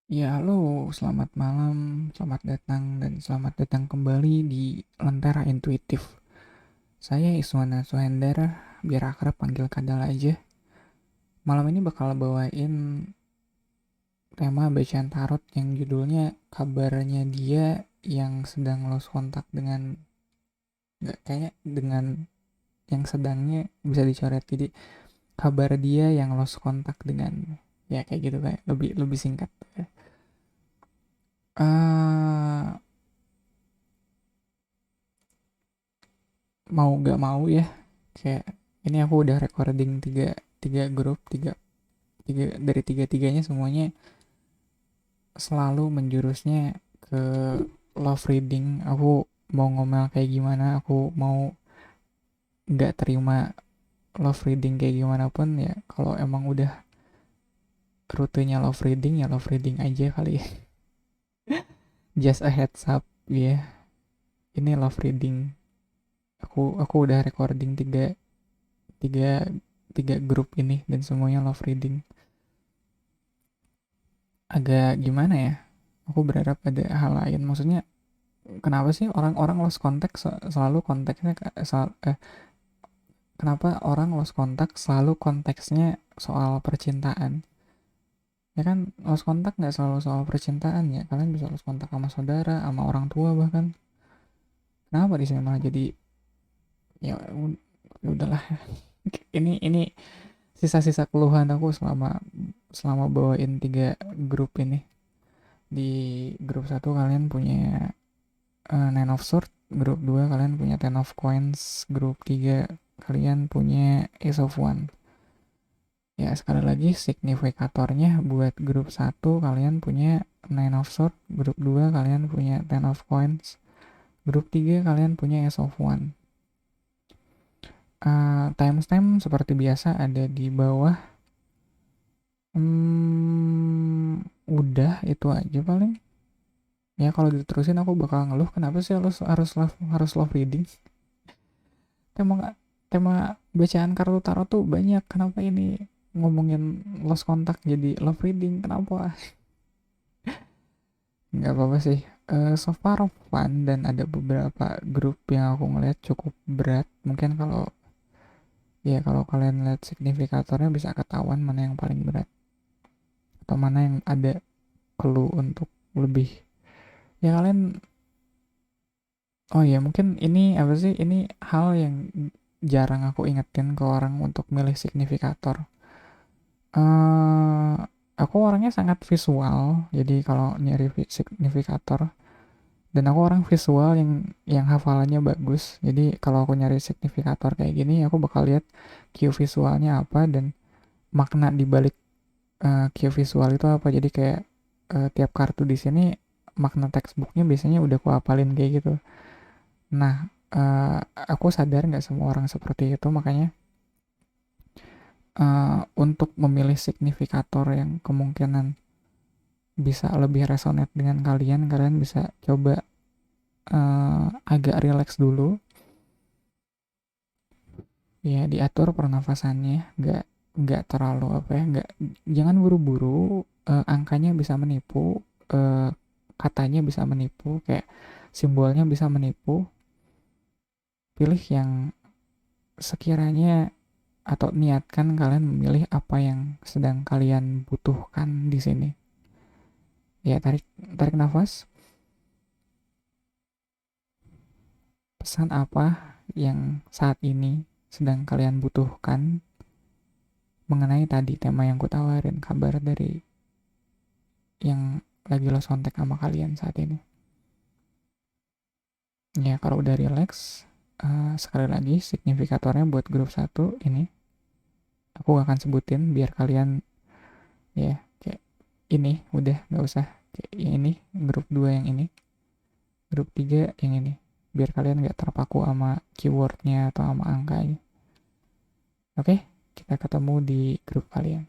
Ya, halo, selamat malam, selamat datang, dan selamat datang kembali di Lentera Intuitif. Saya Iswana Suhendar, biar akrab panggil Kadal aja. Malam ini bakal bawain tema bacaan tarot yang judulnya kabarnya dia yang sedang lost kontak dengan, nggak kayaknya dengan yang sedangnya bisa dicoret. Jadi kabar dia yang lost kontak dengan, ya kayak gitu kayak lebih lebih singkat. Eh Mau gak mau ya, kayak ini aku udah recording tiga tiga grup, tiga tiga dari tiga tiganya semuanya selalu menjurusnya ke love reading. Aku mau ngomel kayak gimana, aku mau nggak terima love reading kayak gimana pun ya, kalau emang udah rutenya love reading aja kali ya. Just a heads up ya, ini love reading. Aku udah recording tiga tiga grup ini dan semuanya love reading. Agak gimana ya, aku berharap ada hal lain. Maksudnya kenapa sih orang-orang lost contact selalu konteksnya kenapa orang lost contact selalu konteksnya soal percintaan? Ya kan, lost contact nggak selalu soal percintaan ya. Kalian bisa lost contact sama saudara, sama orang tua bahkan. Kenapa di sini malah jadi, ya ya udahlah. Ini sisa-sisa keluhan aku selama selama bawain tiga grup ini. Di grup satu kalian punya Nine of Swords, grup 2 kalian punya Ten of Coins, grup 3 kalian punya Ace of One. Ya, sekali lagi signifikatornya buat grup satu kalian punya Nine of Swords, grup 2 kalian punya Ten of Coins, grup 3 kalian punya Ace of One. Timestamp seperti biasa ada di bawah. Udah itu aja paling. Ya kalau diterusin aku bakal ngeluh kenapa sih harus love reading. tema tema bacaan kartu tarot tuh banyak, kenapa ini ngomongin lost contact jadi love reading, kenapa? Nggak apa-apa sih. So far fun, dan ada beberapa grup yang aku ngeliat cukup berat. Mungkin kalau kalian lihat signifikatornya bisa ketahuan mana yang paling berat atau mana yang ada clue untuk lebih. Ya kalian, oh ya mungkin ini apa sih, ini hal yang jarang aku ingetin ke orang untuk milih signifikator. eh aku orangnya sangat visual, jadi kalau nyari signifikator, dan aku orang visual yang hafalannya bagus. Jadi kalau aku nyari signifikator kayak gini, aku bakal lihat cue visualnya apa dan makna di balik cue visual itu apa. Jadi kayak tiap kartu di sini makna textbooknya biasanya udah aku hafalin kayak gitu. Nah, aku sadar nggak semua orang seperti itu, makanya untuk memilih signifikator yang kemungkinan bisa lebih resonate dengan kalian, kalian bisa coba agak relax dulu, ya diatur pernafasannya, nggak terlalu apa ya, nggak, jangan buru-buru. Angkanya bisa menipu, eh, katanya bisa menipu, kayak simbolnya bisa menipu. Pilih yang sekiranya, atau niatkan kalian memilih apa yang sedang kalian butuhkan di sini. Ya, tarik tarik nafas. Pesan apa yang saat ini sedang kalian butuhkan mengenai tadi tema yang kutawarin, kabar dari yang lagi lo sontek sama kalian saat ini. Ya, kalau udah relax, sekali lagi signifikatornya buat grup satu ini aku akan sebutin biar kalian, ya kayak ini udah nggak usah, kayak yang ini grup 2 yang ini, grup 3 yang ini, biar kalian nggak terpaku sama keywordnya atau sama angkanya. Oke, kita ketemu di grup kalian.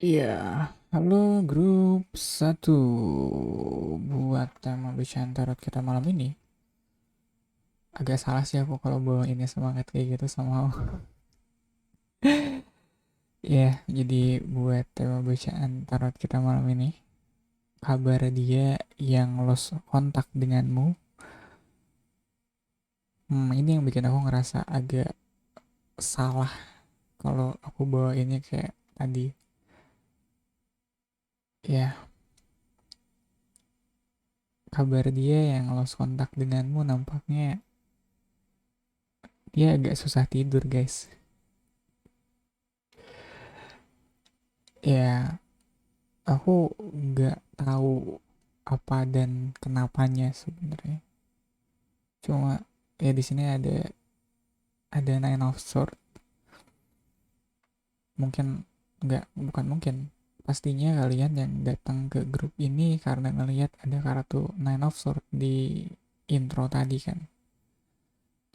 Iya, halo grup satu. Buat tema bacaan tarot kita malam ini, agak salah sih aku kalau bawa ini semangat kayak gitu sama. Ya, jadi buat tema bacaan tarot kita malam ini, kabar dia yang lost kontak denganmu. Ini yang bikin aku ngerasa agak salah kalau aku bawainnya kayak tadi. Ya, kabar dia yang lost kontak denganmu nampaknya dia agak susah tidur, guys. Ya, aku nggak tahu apa dan kenapanya sebenarnya. Cuma ya di sini ada Nine of Swords. Mungkin nggak, bukan mungkin, pastinya kalian yang datang ke grup ini karena ngelihat ada kartu Nine of Swords di intro tadi kan.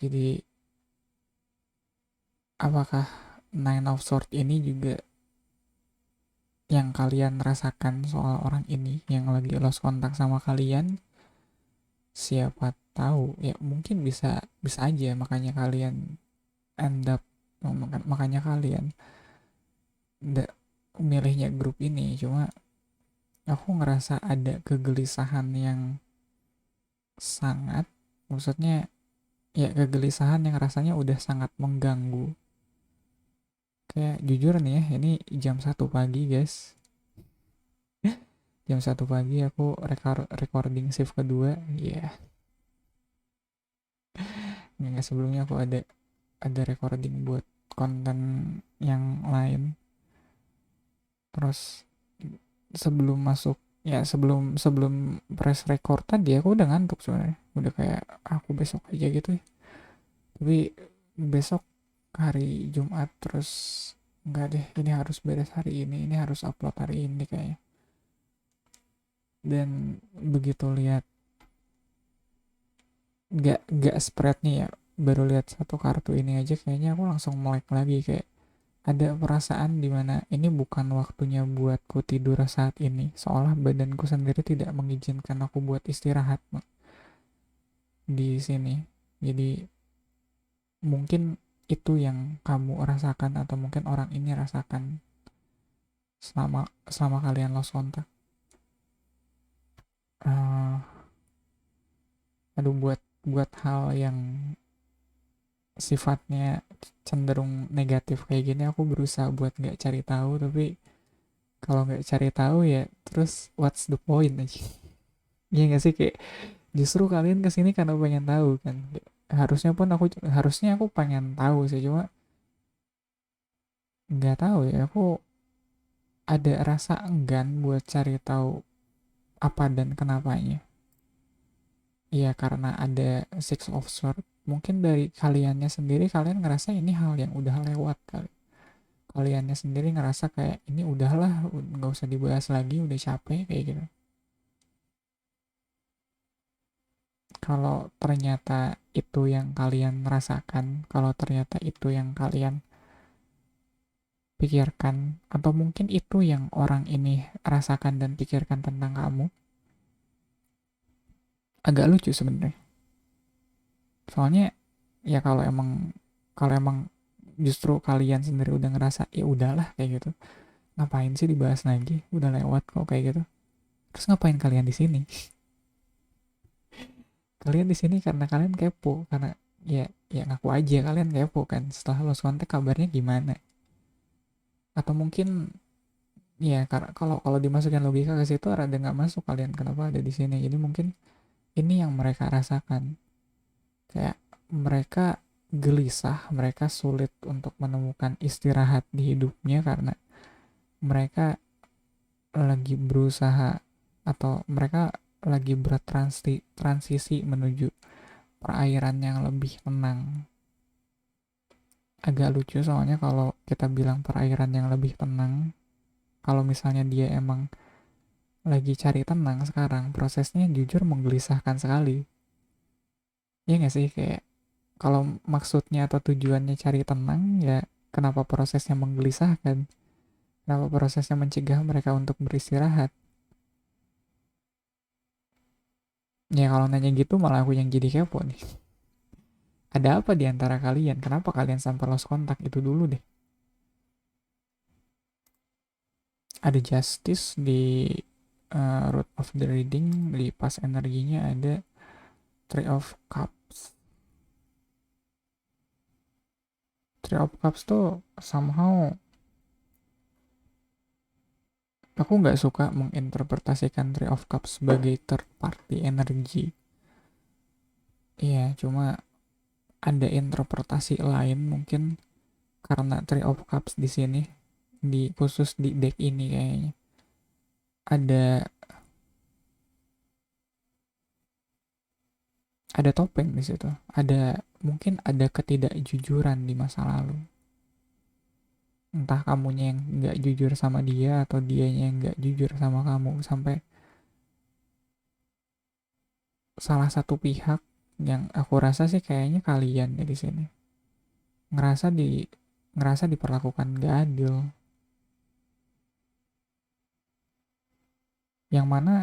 Jadi apakah Nine of Swords ini juga yang kalian rasakan soal orang ini yang lagi lost kontak sama kalian? Siapa tahu ya, mungkin bisa bisa aja makanya kalian end up, makanya kalian milihnya grup ini. Cuma aku ngerasa ada kegelisahan yang sangat, maksudnya ya kegelisahan yang rasanya udah sangat mengganggu. Kayak jujur nih ya, ini jam 1 pagi, guys. Jam 1 pagi aku recording shift kedua. Ya, nggak, sebelumnya aku ada recording buat konten yang lain. Terus sebelum masuk, ya sebelum sebelum press record tadi aku udah ngantuk sebenarnya, udah kayak aku besok aja gitu ya. Tapi besok hari Jumat, terus enggak deh, ini harus beres hari ini harus upload hari ini kayaknya. Dan begitu lihat, nggak spread nih ya, baru lihat satu kartu ini aja kayaknya aku langsung melek lagi. Kayak ada perasaan dimana ini bukan waktunya buatku tidur saat ini, seolah badanku sendiri tidak mengizinkan aku buat istirahat di sini. Jadi mungkin itu yang kamu rasakan atau mungkin orang ini rasakan selama selama kalian lost kontak. uh, Aduh, buat hal yang sifatnya cenderung negatif kayak gini aku berusaha buat nggak cari tahu, tapi kalau nggak cari tahu ya terus what's the point aja. Iya nggak sih, kayak justru kalian kesini karena pengen tahu kan. Harusnya aku pengen tahu sih, cuma nggak tahu ya, aku ada rasa enggan buat cari tahu apa dan kenapanya. Iya, karena ada Six of Swords. Mungkin dari kaliannya sendiri kalian ngerasa ini hal yang udah lewat kali. Kaliannya sendiri ngerasa kayak ini udahlah, nggak usah dibahas lagi, udah capek kayak gitu. Kalau ternyata itu yang kalian rasakan, kalau ternyata itu yang kalian pikirkan, atau mungkin itu yang orang ini rasakan dan pikirkan tentang kamu, agak lucu sebenarnya. Soalnya ya kalau emang justru kalian sendiri udah ngerasa ya udahlah kayak gitu, ngapain sih dibahas lagi, udah lewat kok kayak gitu. Terus ngapain kalian di sini? Kalian di sini karena kalian kepo, karena ya ngaku aja kalian kepo kan setelah lost kontak kabarnya gimana. Atau mungkin ya karena kalau kalau dimasukin logika ke situ rada nggak masuk, kalian kenapa ada di sini. Jadi mungkin ini yang mereka rasakan, kayak mereka gelisah, mereka sulit untuk menemukan istirahat di hidupnya karena mereka lagi berusaha, atau mereka lagi bertransisi menuju perairan yang lebih tenang. Agak lucu soalnya kalau kita bilang perairan yang lebih tenang, kalau misalnya dia emang lagi cari tenang sekarang, prosesnya jujur menggelisahkan sekali. Ya nggak sih, kayak kalau maksudnya atau tujuannya cari tenang, ya kenapa prosesnya menggelisahkan? Kenapa prosesnya mencegah mereka untuk beristirahat? Ya kalau nanya gitu malah aku yang jadi kepo nih. Ada apa di antara kalian? Kenapa kalian sampai lost kontak itu dulu deh? ada justice di root of the reading, di pas energinya ada three of cups. Three of cups tuh somehow aku nggak suka menginterpretasikan three of cups sebagai third party energy. Iya, cuma ada interpretasi lain mungkin karena three of cups di sini, di khusus di deck ini kayaknya ada topeng di situ. Mungkin ada ketidakjujuran di masa lalu. Entah kamunya yang nggak jujur sama dia atau dianya yang nggak jujur sama kamu, sampai salah satu pihak, yang aku rasa sih kayaknya kalian ya di sini, ngerasa diperlakukan gak adil. Yang mana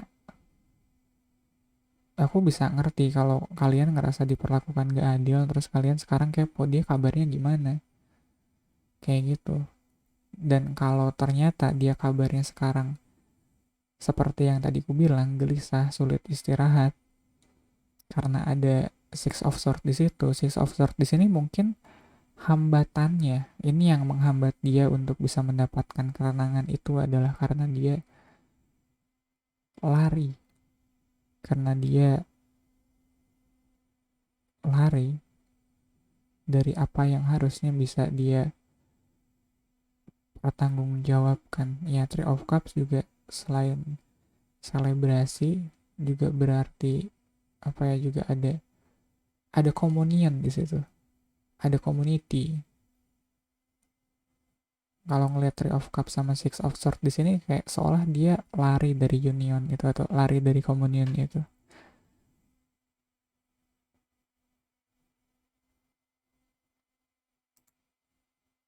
aku bisa ngerti kalau kalian ngerasa diperlakukan gak adil, terus kalian sekarang kepo dia kabarnya gimana, kayak gitu. Dan kalau ternyata dia kabarnya sekarang seperti yang tadi ku bilang, gelisah, sulit istirahat, karena ada Six of Swords di situ. Six of Swords di sini mungkin hambatannya, ini yang menghambat dia untuk bisa mendapatkan ketenangan itu adalah karena dia lari. Karena dia lari dari apa yang harusnya bisa dia pertanggungjawabkan. Ya, Three of Cups juga selain selebrasi juga berarti apa ya, juga ada communion di situ, ada community. Kalau ngeliat Three of Cups sama Six of Swords di sini kayak seolah dia lari dari union itu atau lari dari communion itu.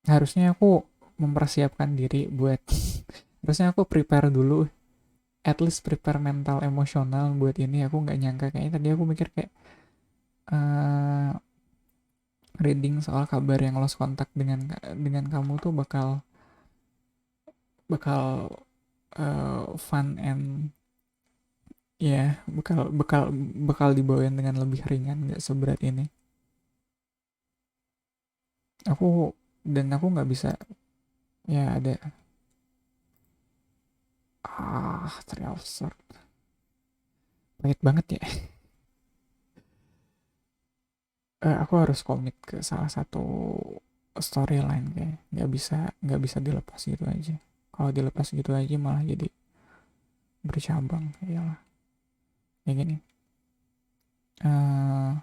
Harusnya aku mempersiapkan diri buat harusnya aku prepare dulu, at least prepare mental emosional buat ini. Aku nggak nyangka, kayaknya tadi aku mikir kayak uh, reading soal kabar yang lost contact dengan kamu tuh bakal fun and ya yeah, bakal bakal bakal dibawain dengan lebih ringan, nggak seberat ini. Aku aku nggak bisa, ya ada Three of Swords pahit banget ya. Aku harus komit ke salah satu storyline, kayak nggak bisa dilepas gitu aja. Kalau dilepas gitu aja malah jadi bercabang. Iyalah, kayak gini. uh,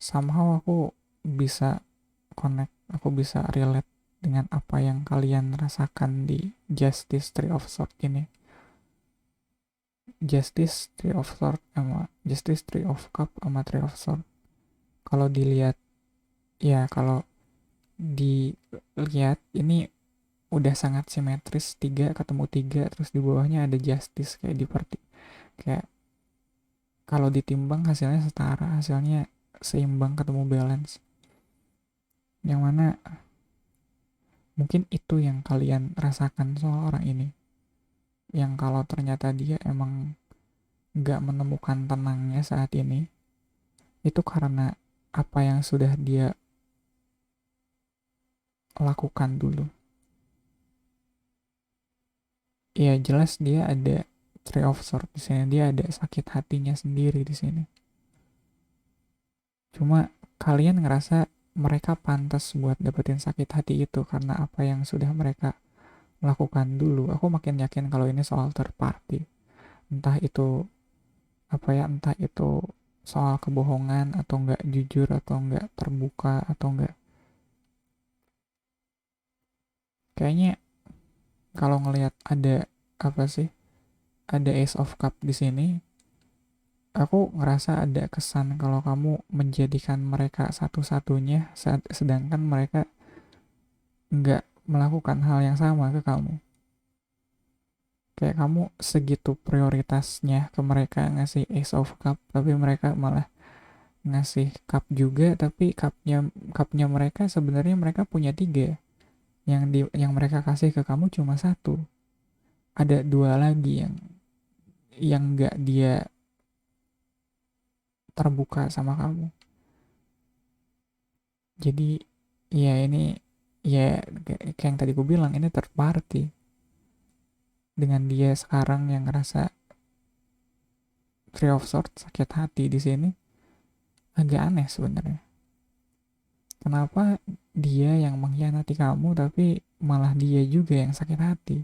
Somehow aku bisa connect, aku bisa relate dengan apa yang kalian rasakan di Justice Tree of Sword ini. Justice Tree of Sword sama Justice Tree of Cup sama Tree of Sword, kalau dilihat, ya kalau dilihat ini udah sangat simetris, tiga ketemu tiga, terus di bawahnya ada Justice, kayak kayak kalau ditimbang hasilnya setara, hasilnya seimbang, ketemu balance. Yang mana mungkin itu yang kalian rasakan soal orang ini, yang kalau ternyata dia emang nggak menemukan tenangnya saat ini, itu karena apa yang sudah dia lakukan dulu. Ya jelas dia ada Three of Swords di sini, dia ada sakit hatinya sendiri di sini. Cuma kalian ngerasa mereka pantas buat dapetin sakit hati itu karena apa yang sudah mereka lakukan dulu. Aku makin yakin kalau ini soal third party. Entah itu apa ya, entah itu soal kebohongan atau nggak jujur atau nggak terbuka atau nggak. Kayaknya kalau ngelihat ada apa sih, ada Ace of Cup di sini, aku ngerasa ada kesan kalau kamu menjadikan mereka satu-satunya, sedangkan mereka nggak melakukan hal yang sama ke kamu. Kayak kamu segitu prioritasnya ke mereka ngasih Ace of Cup, tapi mereka malah ngasih cup juga, tapi cupnya mereka sebenarnya mereka punya tiga, yang mereka kasih ke kamu cuma satu. ada dua lagi yang nggak dia terbuka sama kamu. Jadi ya ini ya kayak yang tadi gue bilang, ini third party. Dengan dia sekarang yang ngerasa Three of Swords, sakit hati di sini, agak aneh sebenarnya. Kenapa dia yang mengkhianati kamu tapi malah dia juga yang sakit hati?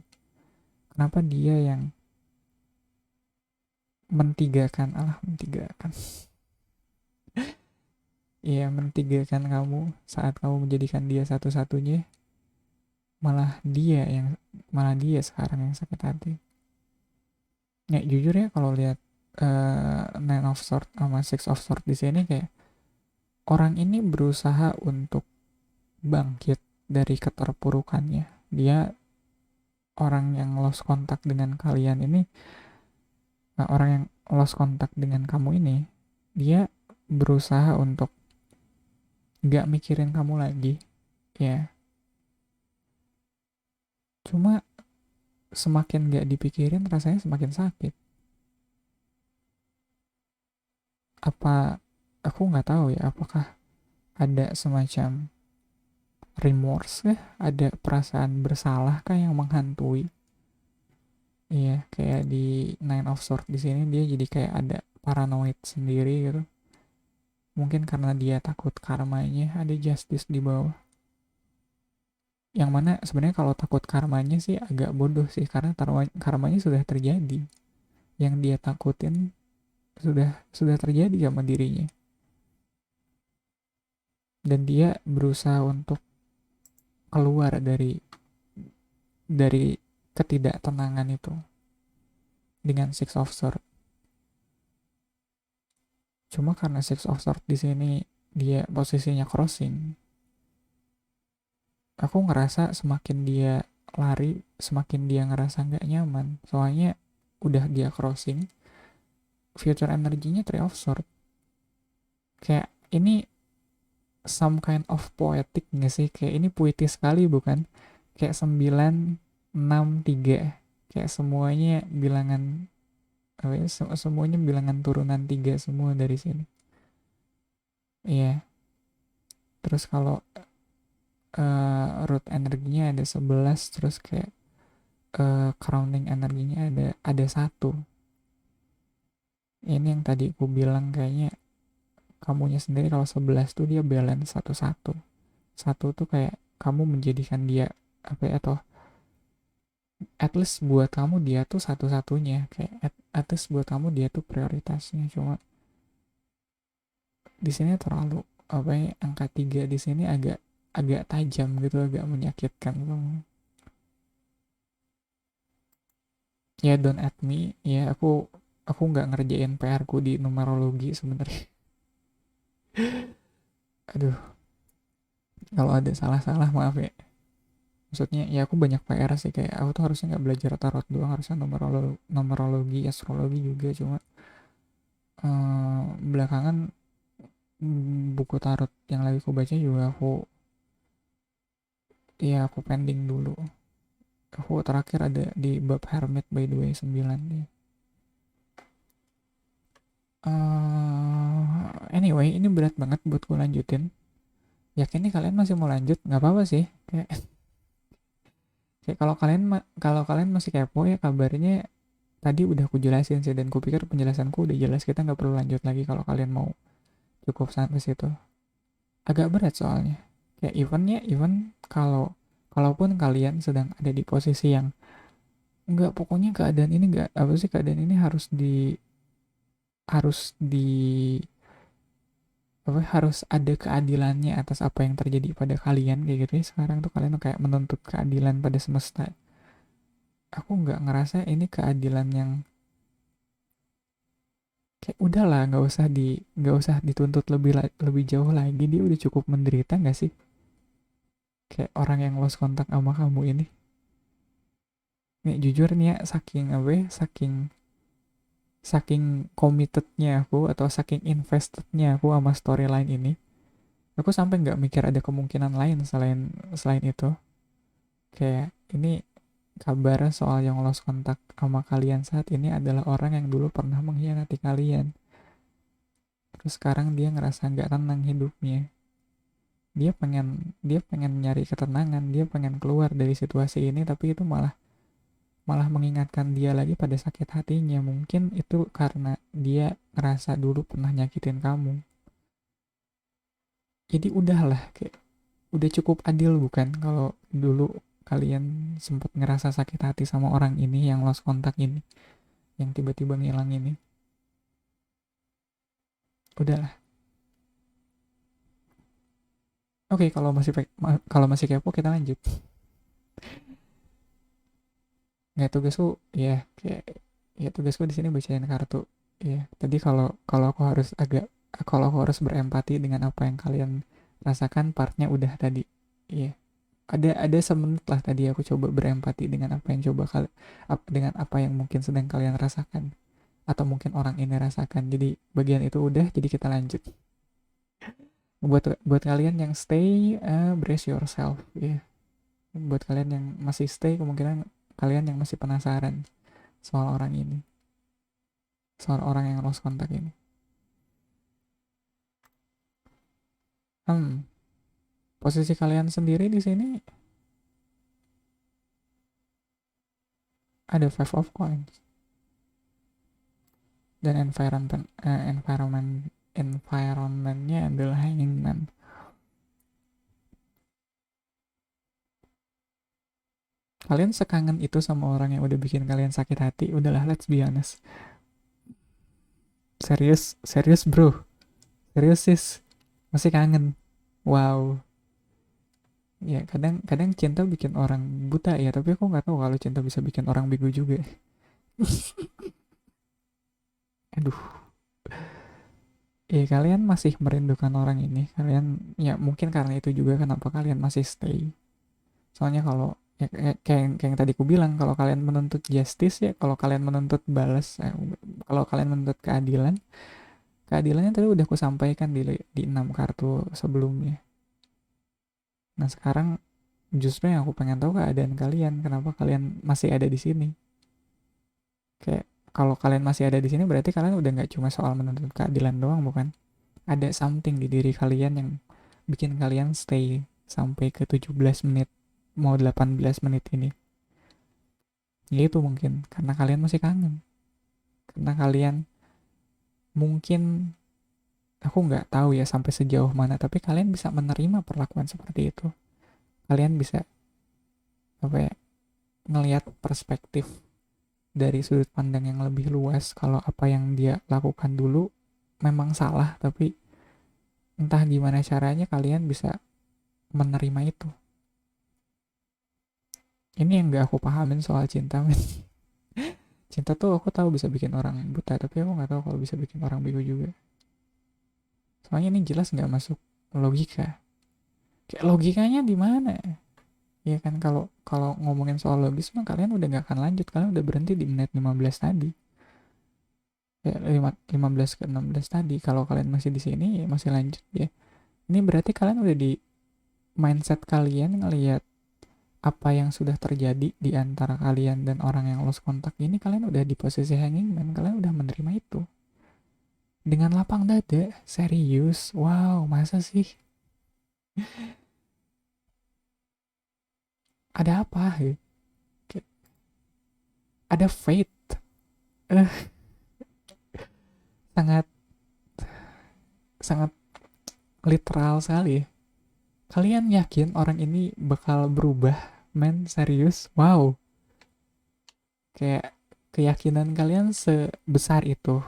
Kenapa dia yang mentigakan iya, mentigakan kamu saat kamu menjadikan dia satu-satunya, malah dia yang malah dia sekarang yang sakit hati. Ya jujur ya, kalau lihat Nine of Swords sama Six of Swords di sini, kayak orang ini berusaha untuk bangkit dari keterpurukannya. Dia orang yang lost kontak dengan kalian ini, orang yang lost kontak dengan kamu ini, dia berusaha untuk gak mikirin kamu lagi, ya. Cuma semakin gak dipikirin, rasanya semakin sakit. Apa, aku nggak tahu ya, apakah ada semacam remorse kah? Ada perasaan bersalah kah yang menghantui? Iya, kayak di Nine of Swords di sini dia jadi kayak ada paranoid sendiri gitu. Mungkin karena dia takut karmanya, ada justice di bawah. Yang mana sebenarnya kalau takut karmanya sih agak bodoh sih, karena karmanya sudah terjadi. Yang dia takutin sudah terjadi sama dirinya. Dan dia berusaha untuk keluar dari ketidaktenangan itu dengan Six of Swords. Cuma karena Six of Swords di sini dia posisinya crossing, aku ngerasa semakin dia lari, semakin dia ngerasa nggak nyaman. Soalnya udah dia crossing, future energinya Three of Swords. Kayak ini some kind of poetic nggak sih? Kayak ini puitis sekali bukan? Kayak 9, 6, 3. Kayak semuanya bilangan, semuanya bilangan turunan 3 semua dari sini. Iya. Terus kalau root energinya ada 11, terus kayak crowning energinya ada 1. Ini yang tadi aku bilang, kayaknya kamunya sendiri kalau 11 tuh dia balance satu-satu. Satu tuh kayak kamu menjadikan dia apa ya, atau at least buat kamu dia tuh satu-satunya, kayak at least buat kamu dia tuh prioritasnya. Cuma di sini terlalu apa ya, angka 3 di sini agak agak tajam gitu, agak menyakitkan. Ya don't at me ya, aku nggak ngerjain PR ku di numerologi sebenarnya. Aduh, kalau ada salah-salah maaf ya. Maksudnya ya aku banyak PR sih, kayak aku tuh harusnya nggak belajar tarot doang, harusnya numerologi, astrologi juga. Cuma belakangan buku tarot yang lagi aku baca juga aku pending dulu. Aku terakhir ada di bab Hermit by the way 9 ya. Anyway, ini berat banget buat gue lanjutin. Yakin nih kalian masih mau lanjut? Nggak apa-apa sih. Kayak kalau kalian masih kepo ya, kabarnya tadi udah aku jelasin sih, dan kupikir penjelasanku udah jelas, kita nggak perlu lanjut lagi kalau kalian mau cukup sampai situ. Agak berat soalnya. Kayak even kalaupun kalian sedang ada di posisi yang nggak, pokoknya keadaan ini nggak apa sih, keadaan ini harus di apa, harus ada keadilannya atas apa yang terjadi pada kalian kayak gitu ya. Sekarang tuh kalian kayak menuntut keadilan pada semesta. Aku nggak ngerasa ini keadilan yang kayak udahlah, nggak usah dituntut lebih jauh lagi, dia udah cukup menderita nggak sih, kayak orang yang lost kontak sama kamu ini. Nih jujur nih ya, saking apa ya, saking saking committednya aku, atau saking investednya aku sama storyline ini, aku sampai nggak mikir ada kemungkinan lain selain selain itu. Kayak ini kabar soal yang lost kontak sama kalian saat ini adalah orang yang dulu pernah mengkhianati kalian. Terus sekarang dia ngerasa nggak tenang hidupnya. Dia pengen nyari ketenangan, dia pengen keluar dari situasi ini, tapi itu malah malah mengingatkan dia lagi pada sakit hatinya. Mungkin itu karena dia ngerasa dulu pernah nyakitin kamu. Jadi udahlah, kayak udah cukup adil bukan kalau dulu kalian sempat ngerasa sakit hati sama orang ini yang lost kontak ini, yang tiba-tiba ngilang ini. Udahlah. Oke, kalau masih kepo kita lanjut. Nggak, tugasku ya kayak ya tugasku di sini bacain kartu. Ya, tadi kalau kalau aku harus agak kalau aku harus berempati dengan apa yang kalian rasakan, partnya udah tadi. Iya, ada semenit lah tadi aku coba berempati dengan apa yang dengan apa yang mungkin sedang kalian rasakan atau mungkin orang ini rasakan. Jadi bagian itu udah, jadi kita lanjut. Buat buat kalian yang stay, brace yourself ya. Buat kalian yang masih stay, kemungkinan kalian yang masih penasaran soal orang ini, soal orang yang lost kontak ini. Hmm, posisi kalian sendiri di sini ada five of coins dan environmentnya adalah hangman. Kalian sekangen itu sama orang yang udah bikin kalian sakit hati. Udahlah, let's be honest. Serius, serius bro, serius sis, masih kangen. Wow. Ya, kadang kadang cinta bikin orang buta ya, tapi aku nggak tahu kalau cinta bisa bikin orang bego juga. Aduh. Ya, kalian masih merindukan orang ini. Kalian, ya mungkin karena itu juga kenapa kalian masih stay. Soalnya kalau ya, kayak yang tadi ku bilang, kalau kalian menuntut justice ya, kalau kalian menuntut balas, kalau kalian menuntut keadilan, keadilannya tadi udah ku sampaikan di 6 kartu sebelumnya. Nah, sekarang justru yang aku pengen tahu keadaan kalian, kenapa kalian masih ada di sini. Kayak kalau kalian masih ada di sini berarti kalian udah nggak cuma soal menuntut keadilan doang, bukan? Ada something di diri kalian yang bikin kalian stay sampai ke 17 menit, mau 18 menit ini. Ya itu mungkin karena kalian masih kangen. Karena kalian mungkin, aku nggak tahu ya sampai sejauh mana, tapi kalian bisa menerima perlakuan seperti itu. Kalian bisa apa ya, ngelihat perspektif dari sudut pandang yang lebih luas kalau apa yang dia lakukan dulu memang salah, tapi entah gimana caranya kalian bisa menerima itu. Ini yang gak aku pahamin soal cinta, men. Cinta tuh aku tahu bisa bikin orang buta, tapi aku nggak tahu kalau bisa bikin orang bego juga. Soalnya ini jelas nggak masuk logika. Kayak logikanya di mana? Ya kan, kalau kalau ngomongin soal logis mah kalian udah nggak akan lanjut, kalian udah berhenti di menit 15 tadi. Ya 15 ke 16 tadi. Kalau kalian masih di sini ya masih lanjut ya. Ini berarti kalian udah di mindset kalian ngelihat apa yang sudah terjadi di antara kalian dan orang yang lost kontak ini, kalian udah di posisi hanging man, kalian udah menerima itu dengan lapang dada. Serius, wow, masa sih? Ada apa ya? Ada fate, eh sangat sangat literal sekali ya. Kalian yakin orang ini bakal berubah, men? Serius, wow. Kayak keyakinan kalian sebesar itu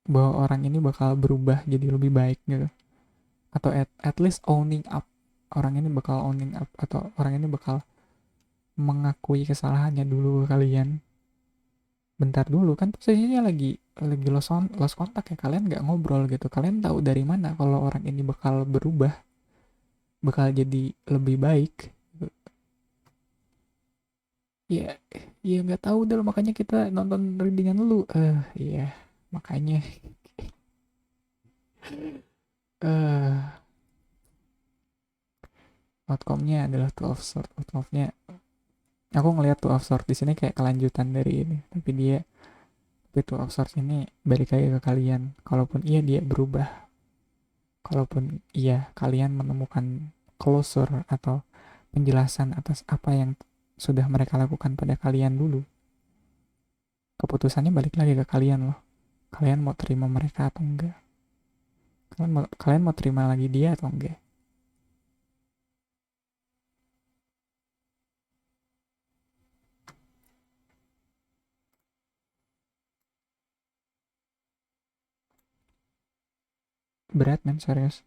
bahwa orang ini bakal berubah jadi lebih baik gitu, atau at least owning up, orang ini bakal owning up, atau orang ini bakal mengakui kesalahannya dulu ke kalian. Bentar dulu, kan posisinya lagi lost kontak ya, kalian nggak ngobrol gitu, kalian tahu dari mana kalau orang ini bakal berubah, bakal jadi lebih baik? Ya, ya nggak tahu dulu, makanya kita nonton readingan dulu. Iya, makanya outcome-nya adalah 12 sword. Outcome-nya Aku ngelihat Two of Swords di sini kayak kelanjutan dari ini, tapi Two of Swords ini balik lagi ke kalian. Kalaupun iya dia berubah, kalaupun iya kalian menemukan closure atau penjelasan atas apa yang sudah mereka lakukan pada kalian dulu, keputusannya balik lagi ke kalian loh. Kalian mau terima mereka atau enggak? Kalian mau terima lagi dia atau enggak? Berat men, serius.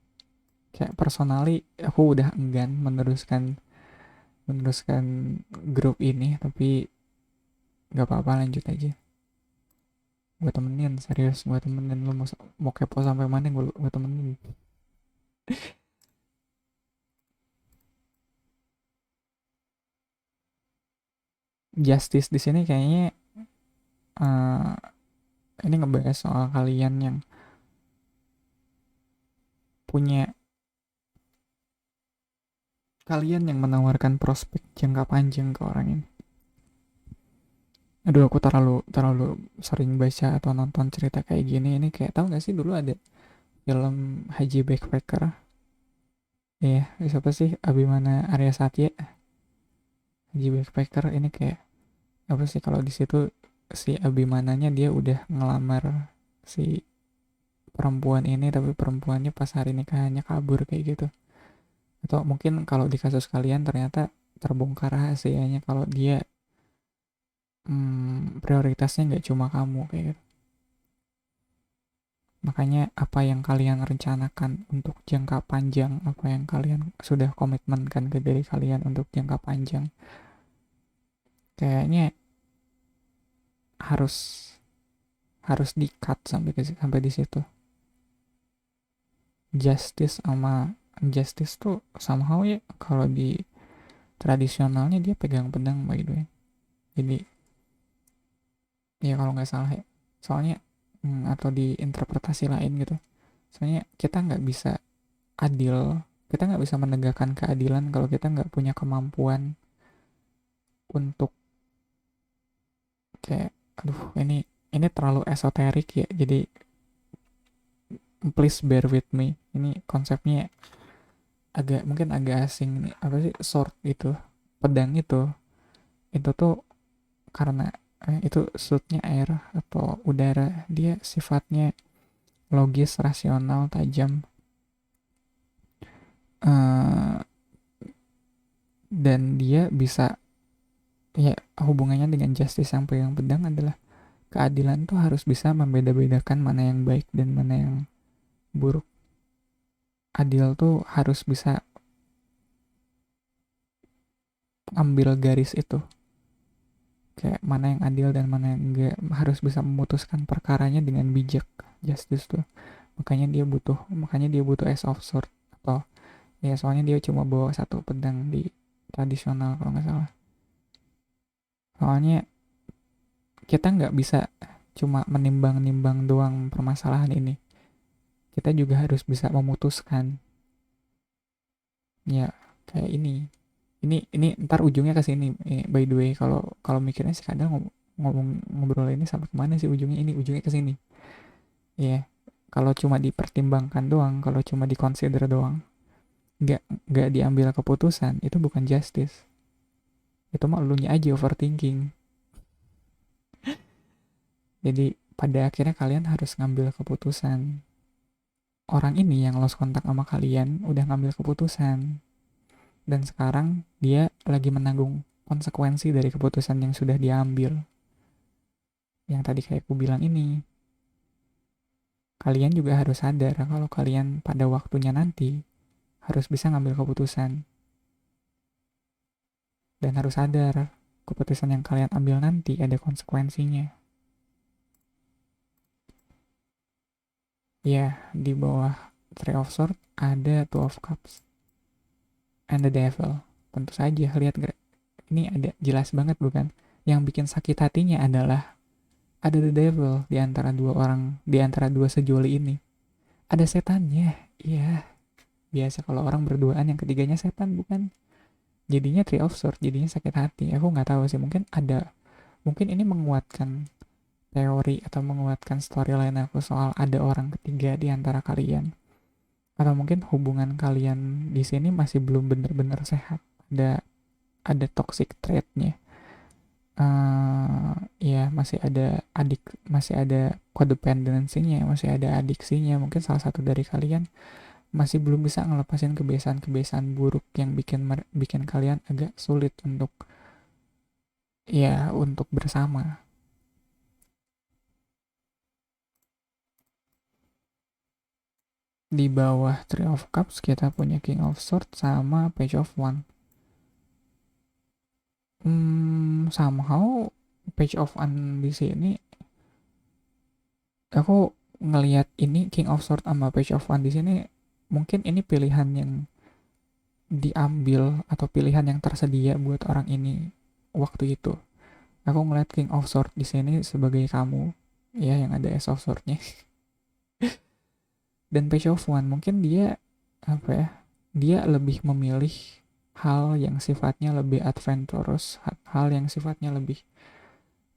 Kayak personally aku udah enggan meneruskan grup ini, tapi nggak apa-apa, lanjut aja. Gue temenin, serius gue temenin. Lu mau kepo sampai mana, gue temenin. Justice di sini kayaknya uh, ini ngebahas soal kalian yang punya kalian yang menawarkan prospek jangka panjang ke orang ini. Aduh, aku terlalu terlalu sering baca atau nonton cerita kayak gini. Ini kayak, tahu nggak sih dulu ada film Haji Backpacker? Iya, siapa sih, Abimana Arya Satya. Haji Backpacker ini kayak apa sih, kalau di situ si Abimananya dia udah ngelamar si perempuan ini, tapi perempuannya pas hari nikahannya kabur kayak gitu. Atau mungkin kalau di kasus kalian ternyata terbongkar rahasianya kalau dia prioritasnya nggak cuma kamu kayak gitu. Makanya apa yang kalian rencanakan untuk jangka panjang, apa yang kalian sudah komitmenkan ke diri kalian untuk jangka panjang, kayaknya harus harus di-cut sampai di situ. Justice sama Justice tuh somehow ya, kalau di tradisionalnya dia pegang pedang by the way. Jadi ya kalau nggak salah ya, soalnya atau di interpretasi lain gitu, soalnya kita nggak bisa adil, kita nggak bisa menegakkan keadilan kalau kita nggak punya kemampuan untuk kayak, aduh, ini terlalu esoterik ya, jadi please bear with me, ini konsepnya mungkin agak asing nih. Apa sih sword itu, pedang itu tuh karena itu shootnya air atau udara, dia sifatnya logis, rasional, tajam, uh, dan dia bisa, ya hubungannya dengan justice yang pegang pedang adalah keadilan tuh harus bisa membeda-bedakan mana yang baik dan mana yang buruk. Adil tuh harus bisa ambil garis itu, kayak mana yang adil dan mana yang enggak, harus bisa memutuskan perkaranya dengan bijak. Justice tuh makanya dia butuh Ace of Sword, atau ya soalnya dia cuma bawa satu pedang di tradisional kalau nggak salah. Soalnya kita nggak bisa cuma menimbang-nimbang doang permasalahan ini, kita juga harus bisa memutuskan. Ya kayak ini ntar ujungnya ke sini. By the way, kalau kalau mikirnya sih kadang ngobrol ini sampai kemana sih ujungnya, ini ujungnya ke sini. Ya, kalau cuma dipertimbangkan doang, kalau cuma dikonsider doang, nggak nggak diambil keputusan, itu bukan justice. Itu mah elunya aja overthinking. Jadi pada akhirnya kalian harus ngambil keputusan. Orang ini yang lost kontak sama kalian udah ngambil keputusan, dan sekarang dia lagi menanggung konsekuensi dari keputusan yang sudah diambil. Yang tadi kayak aku bilang ini, kalian juga harus sadar kalau kalian pada waktunya nanti harus bisa ngambil keputusan, dan harus sadar keputusan yang kalian ambil nanti ada konsekuensinya. Ya, di bawah Three of Swords ada Two of Cups and the Devil. Tentu saja, lihat gak? Ini ada jelas banget bukan? Yang bikin sakit hatinya adalah ada the devil di antara dua orang, di antara dua sejoli ini. Ada setannya. Iya, biasa kalau orang berduaan yang ketiganya setan bukan? Jadinya Three of Swords, jadinya sakit hati. Aku nggak tahu sih, mungkin ini menguatkan teori atau menguatkan storyline aku soal ada orang ketiga di antara kalian, atau mungkin hubungan kalian di sini masih belum benar-benar sehat, ada toxic trait-nya. Ya masih ada codependency-nya, masih ada adiksinya. Mungkin salah satu dari kalian masih belum bisa ngelepasin kebiasaan-kebiasaan buruk yang bikin kalian agak sulit untuk bersama. Di bawah Three of Cups kita punya King of Swords sama Page of Wands. Somehow Page of Wands di sini aku ngelihat ini King of Swords sama Page of Wands di sini, mungkin ini pilihan yang diambil atau pilihan yang tersedia buat orang ini waktu itu. Aku ngeliat King of Swords di sini sebagai kamu, ya, yang ada Ace of Swords-nya. Dan Page of Wands mungkin dia apa ya? Dia lebih memilih hal yang sifatnya lebih adventurous, hal yang sifatnya lebih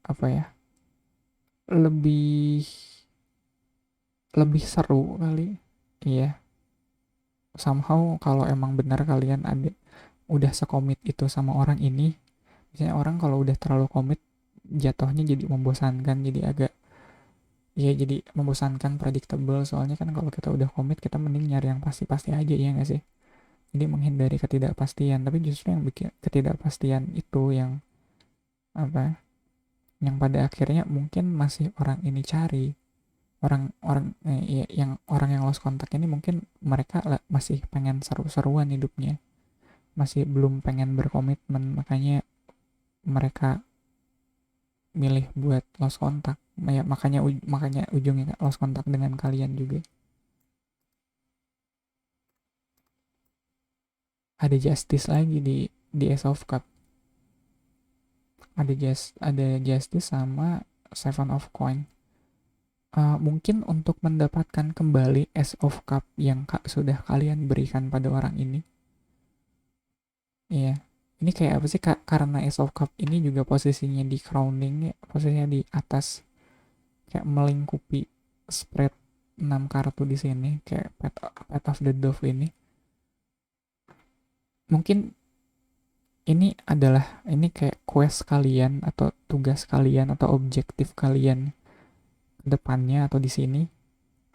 apa ya? Lebih lebih seru kali. Iya, somehow kalau emang benar kalian udah sekomit itu sama orang ini, biasanya orang kalau udah terlalu komit jatuhnya jadi membosankan, jadi membosankan, predictable. Soalnya kan kalau kita udah komit, kita mending nyari yang pasti-pasti aja, ya nggak sih? Jadi menghindari ketidakpastian, tapi justru yang bikin ketidakpastian itu yang apa? Yang pada akhirnya mungkin masih orang ini cari. Orang yang lost contact ini mungkin mereka masih pengen seru-seruan hidupnya, masih belum pengen berkomitmen, makanya mereka milih buat lost contact. Ya, makanya ujungnya lost contact dengan kalian juga. Ada justice lagi di Ace of Cup. Ada justice sama Seven of Coin. Mungkin untuk mendapatkan kembali Ace of Cup yang sudah kalian berikan pada orang ini. Iya. Ini kayak apa sih, Kak? Karena Ace of Cup ini juga posisinya di crowning, ya, posisinya di atas, kayak melingkupi spread 6 kartu di sini, kayak Path of the Dove ini. Mungkin ini kayak quest kalian atau tugas kalian atau objektif kalian ke depannya atau di sini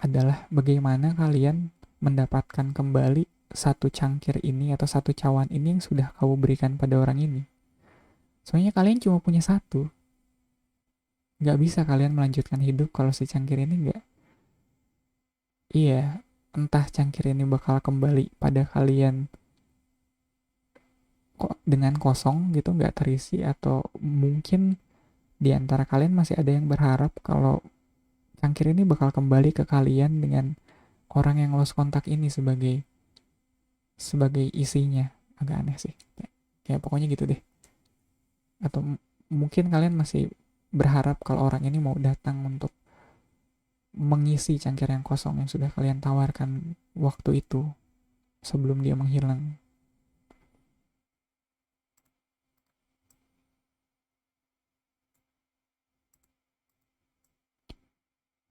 adalah bagaimana kalian mendapatkan kembali satu cangkir ini atau satu cawan ini yang sudah kamu berikan pada orang ini. Soalnya kalian cuma punya satu, nggak bisa kalian melanjutkan hidup kalau si cangkir ini nggak. Iya, entah cangkir ini bakal kembali pada kalian kok dengan kosong gitu, nggak terisi, atau mungkin di antara kalian masih ada yang berharap kalau cangkir ini bakal kembali ke kalian dengan orang yang lost kontak ini sebagai sebagai isinya. Agak aneh sih, kayak pokoknya gitu deh. Atau mungkin kalian masih berharap kalau orang ini mau datang untuk mengisi cangkir yang kosong yang sudah kalian tawarkan waktu itu sebelum dia menghilang.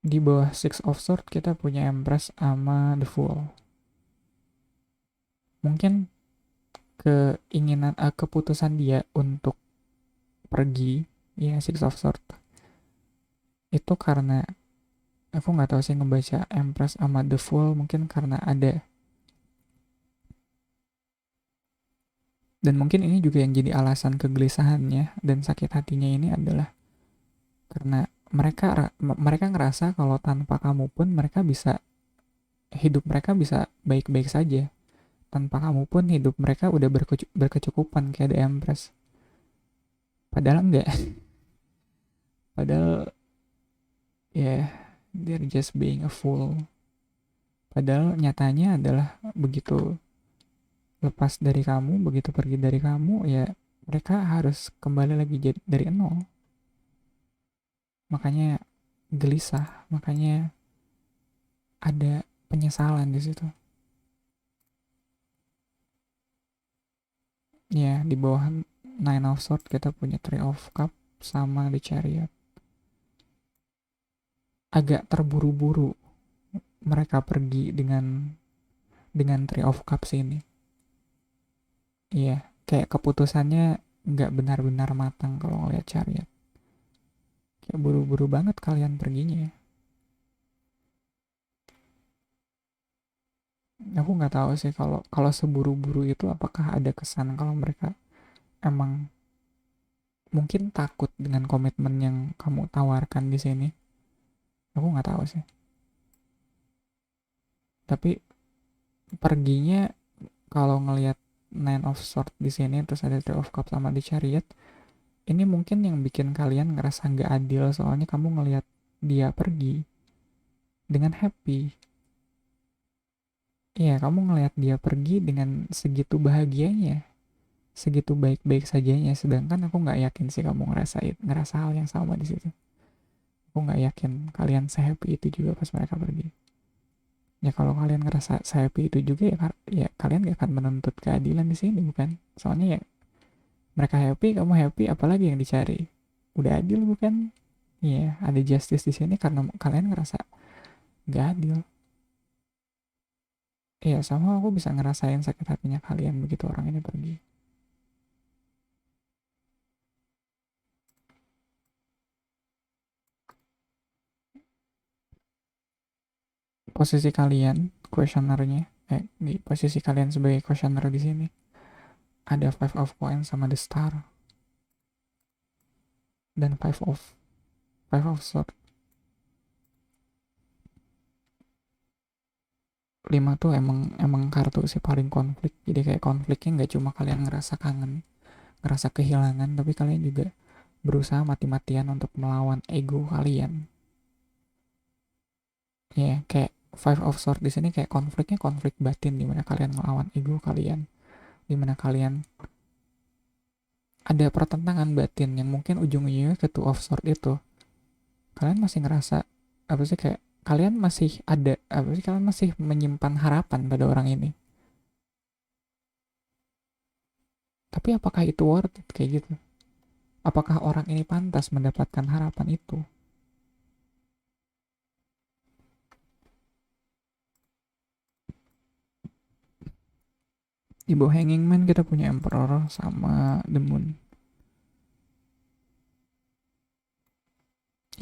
Di bawah Six of Swords kita punya Empress sama The Fool. Mungkin keputusan dia untuk pergi, ya, Six of Swords itu karena aku nggak tahu sih ngebaca Empress sama The Fool, mungkin karena ada, dan mungkin ini juga yang jadi alasan kegelisahannya dan sakit hatinya ini adalah karena mereka ngerasa kalau tanpa kamu pun hidup mereka bisa baik-baik saja. Tanpa kamu pun hidup mereka udah berkecukupan kayak The Empress. Padahal enggak. Padahal ya, yeah, they're just being a fool. Padahal nyatanya adalah begitu lepas dari kamu, begitu pergi dari kamu, ya mereka harus kembali lagi dari nol. Makanya gelisah, makanya ada penyesalan di situ. Ya, di bawah Nine of Swords kita punya Three of Cup sama di Chariot. Agak terburu-buru mereka pergi dengan Three of Cups ini. Iya, kayak keputusannya nggak benar-benar matang kalau ngeliat Chariot. Kayak buru-buru banget kalian perginya ya. Aku nggak tahu sih kalau kalau seburu-buru itu apakah ada kesan kalau mereka emang mungkin takut dengan komitmen yang kamu tawarkan di sini. Aku nggak tahu sih. Tapi perginya kalau ngelihat Nine of Swords di sini terus ada Three of Cups sama di Chariot, ini mungkin yang bikin kalian ngerasa nggak adil soalnya kamu ngelihat dia pergi dengan happy. Iya, kamu ngelihat dia pergi dengan segitu bahagianya, segitu baik-baik sajanya. Sedangkan aku nggak yakin sih kamu ngerasa hal yang sama di situ. Aku nggak yakin kalian sehappy itu juga pas mereka pergi. Ya kalau kalian ngerasa sehappy itu juga ya, ya kalian gak akan menuntut keadilan di sini bukan? Soalnya ya mereka happy, kamu happy, apalagi yang dicari? Udah adil bukan? Iya, ada justice di sini karena kalian ngerasa gak adil. Iya, sama aku bisa ngerasain sakit hatinya kalian begitu orang ini pergi. Posisi kalian, questionernya, di posisi kalian sebagai questioner di sini, ada Five of Coins sama The Star dan Five of Swords. 5 tuh emang emang kartu sih paling konflik. Jadi kayak konfliknya nggak cuma kalian ngerasa kangen, ngerasa kehilangan, tapi kalian juga berusaha mati-matian untuk melawan ego kalian. Ya, yeah, kayak Five of Swords di sini kayak konfliknya konflik batin di mana kalian melawan ego kalian, di mana kalian ada pertentangan batin yang mungkin ujung-ujungnya ke Two of Swords itu. Kalian masih ngerasa apa sih kayak kalian masih ada apa sih kalian masih menyimpan harapan pada orang ini. Tapi apakah itu worth it kayak gitu? Apakah orang ini pantas mendapatkan harapan itu? Di bawah Hanging Man kita punya Emperor sama The Moon.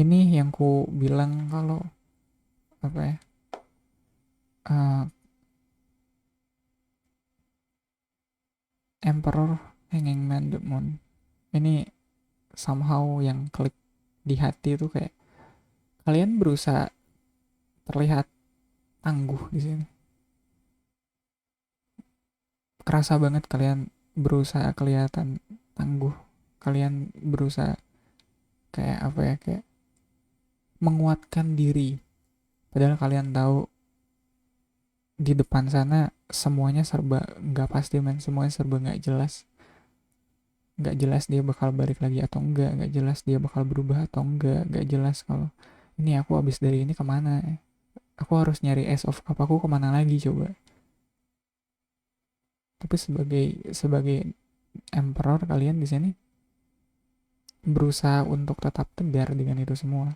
Ini yang ku bilang kalau apa ya, uh, Emperor, Hanging Man, The Moon. Ini somehow yang klik di hati tuh kayak kalian berusaha terlihat tangguh di sini. Kerasa banget kalian berusaha kelihatan tangguh. Kalian berusaha kayak apa ya, kayak menguatkan diri. Padahal kalian tahu di depan sana semuanya serba nggak pasti men, semuanya serba nggak jelas dia bakal balik lagi atau nggak jelas dia bakal berubah atau nggak jelas kalau ini aku abis dari ini kemana, aku harus nyari Ace of Cup aku kemana lagi coba. Tapi sebagai sebagai Emperor kalian di sini berusaha untuk tetap tegar dengan itu semua.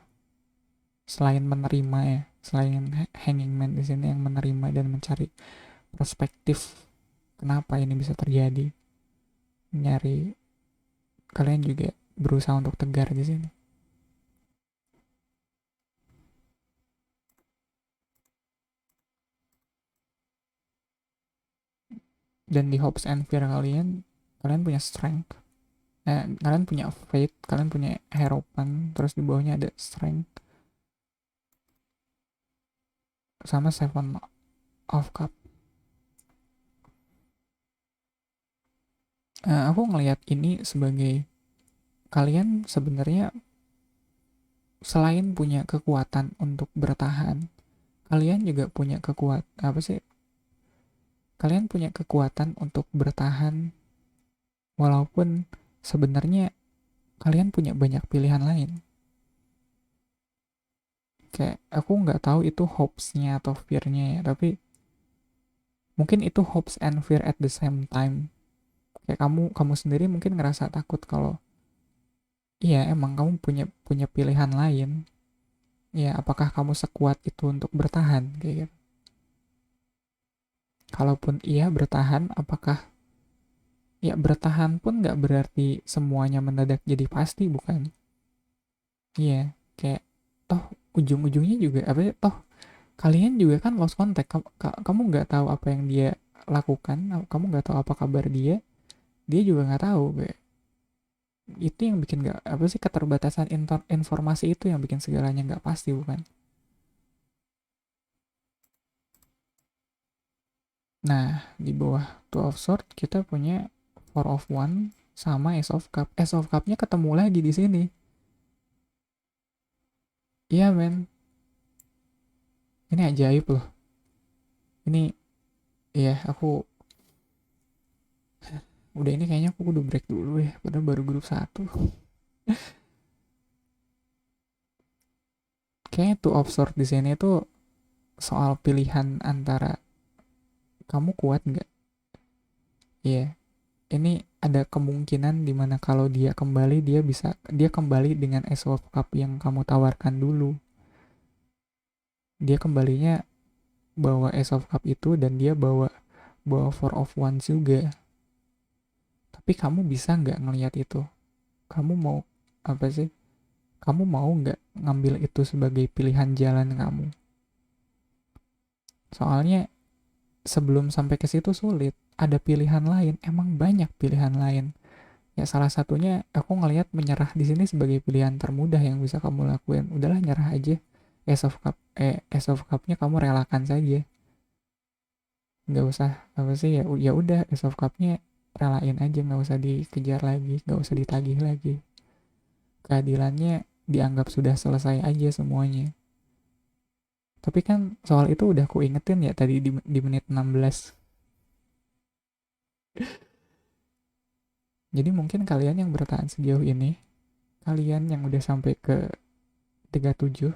Selain menerima ya, selain Hanging Man di sini yang menerima dan mencari perspektif kenapa ini bisa terjadi, nyari, kalian juga berusaha untuk tegar di sini. Dan di hopes and fear kalian punya strength, kalian punya faith, kalian punya harapan, terus di bawahnya ada strength sama Seven of Cup. Aku ngelihat ini sebagai kalian sebenarnya selain punya kekuatan untuk bertahan, kalian juga punya apa sih, kalian punya kekuatan untuk bertahan walaupun sebenarnya kalian punya banyak pilihan lain. Kayak aku nggak tahu itu hopes-nya atau fear-nya ya, tapi mungkin itu hopes and fear at the same time. Kayak kamu sendiri mungkin ngerasa takut kalau iya emang kamu punya punya pilihan lain. Ya, apakah kamu sekuat itu untuk bertahan kayak gitu. Kalaupun iya bertahan, apakah ya bertahan pun nggak berarti semuanya mendadak jadi pasti, bukan? Iya, kayak toh ujung-ujungnya juga apa ya, toh kalian juga kan lost contact. Kamu nggak tahu apa yang dia lakukan, kamu nggak tahu apa kabar dia juga nggak tahu. Kayak itu yang bikin nggak apa sih, keterbatasan informasi itu yang bikin segalanya nggak pasti, bukan? Nah, di bawah Two of Swords kita punya Four of One sama Ace of Cup. Ace of Cup-nya ketemu lagi di sini. Iya, men. Ini ajaib loh. Ini ya aku udah, ini kayaknya aku udah break dulu ya, padahal baru grup satu. Kayaknya Two of Swords di sini tuh soal pilihan antara kamu kuat nggak. Iya, ini ada kemungkinan dimana kalau dia kembali dia kembali dengan Ace of Cup yang kamu tawarkan dulu. Dia kembalinya bawa Ace of Cup itu dan dia bawa bawa Four of Wands juga. Tapi kamu bisa nggak ngelihat itu? Kamu mau apa sih? Kamu mau nggak ngambil itu sebagai pilihan jalan kamu? Soalnya sebelum sampai ke situ sulit. Ada pilihan lain, emang banyak pilihan lain. Ya salah satunya aku ngelihat menyerah di sini sebagai pilihan termudah yang bisa kamu lakuin. Udahlah nyerah aja. Ace of Cup-nya kamu relakan saja. Nggak usah apa sih, ya udah Ace of Cup-nya relain aja, nggak usah dikejar lagi, nggak usah ditagih lagi. Keadilannya dianggap sudah selesai aja semuanya. Tapi kan soal itu udah ku ingetin ya tadi di menit 16. Jadi mungkin kalian yang bertahan sejauh ini, kalian yang udah sampai ke 37,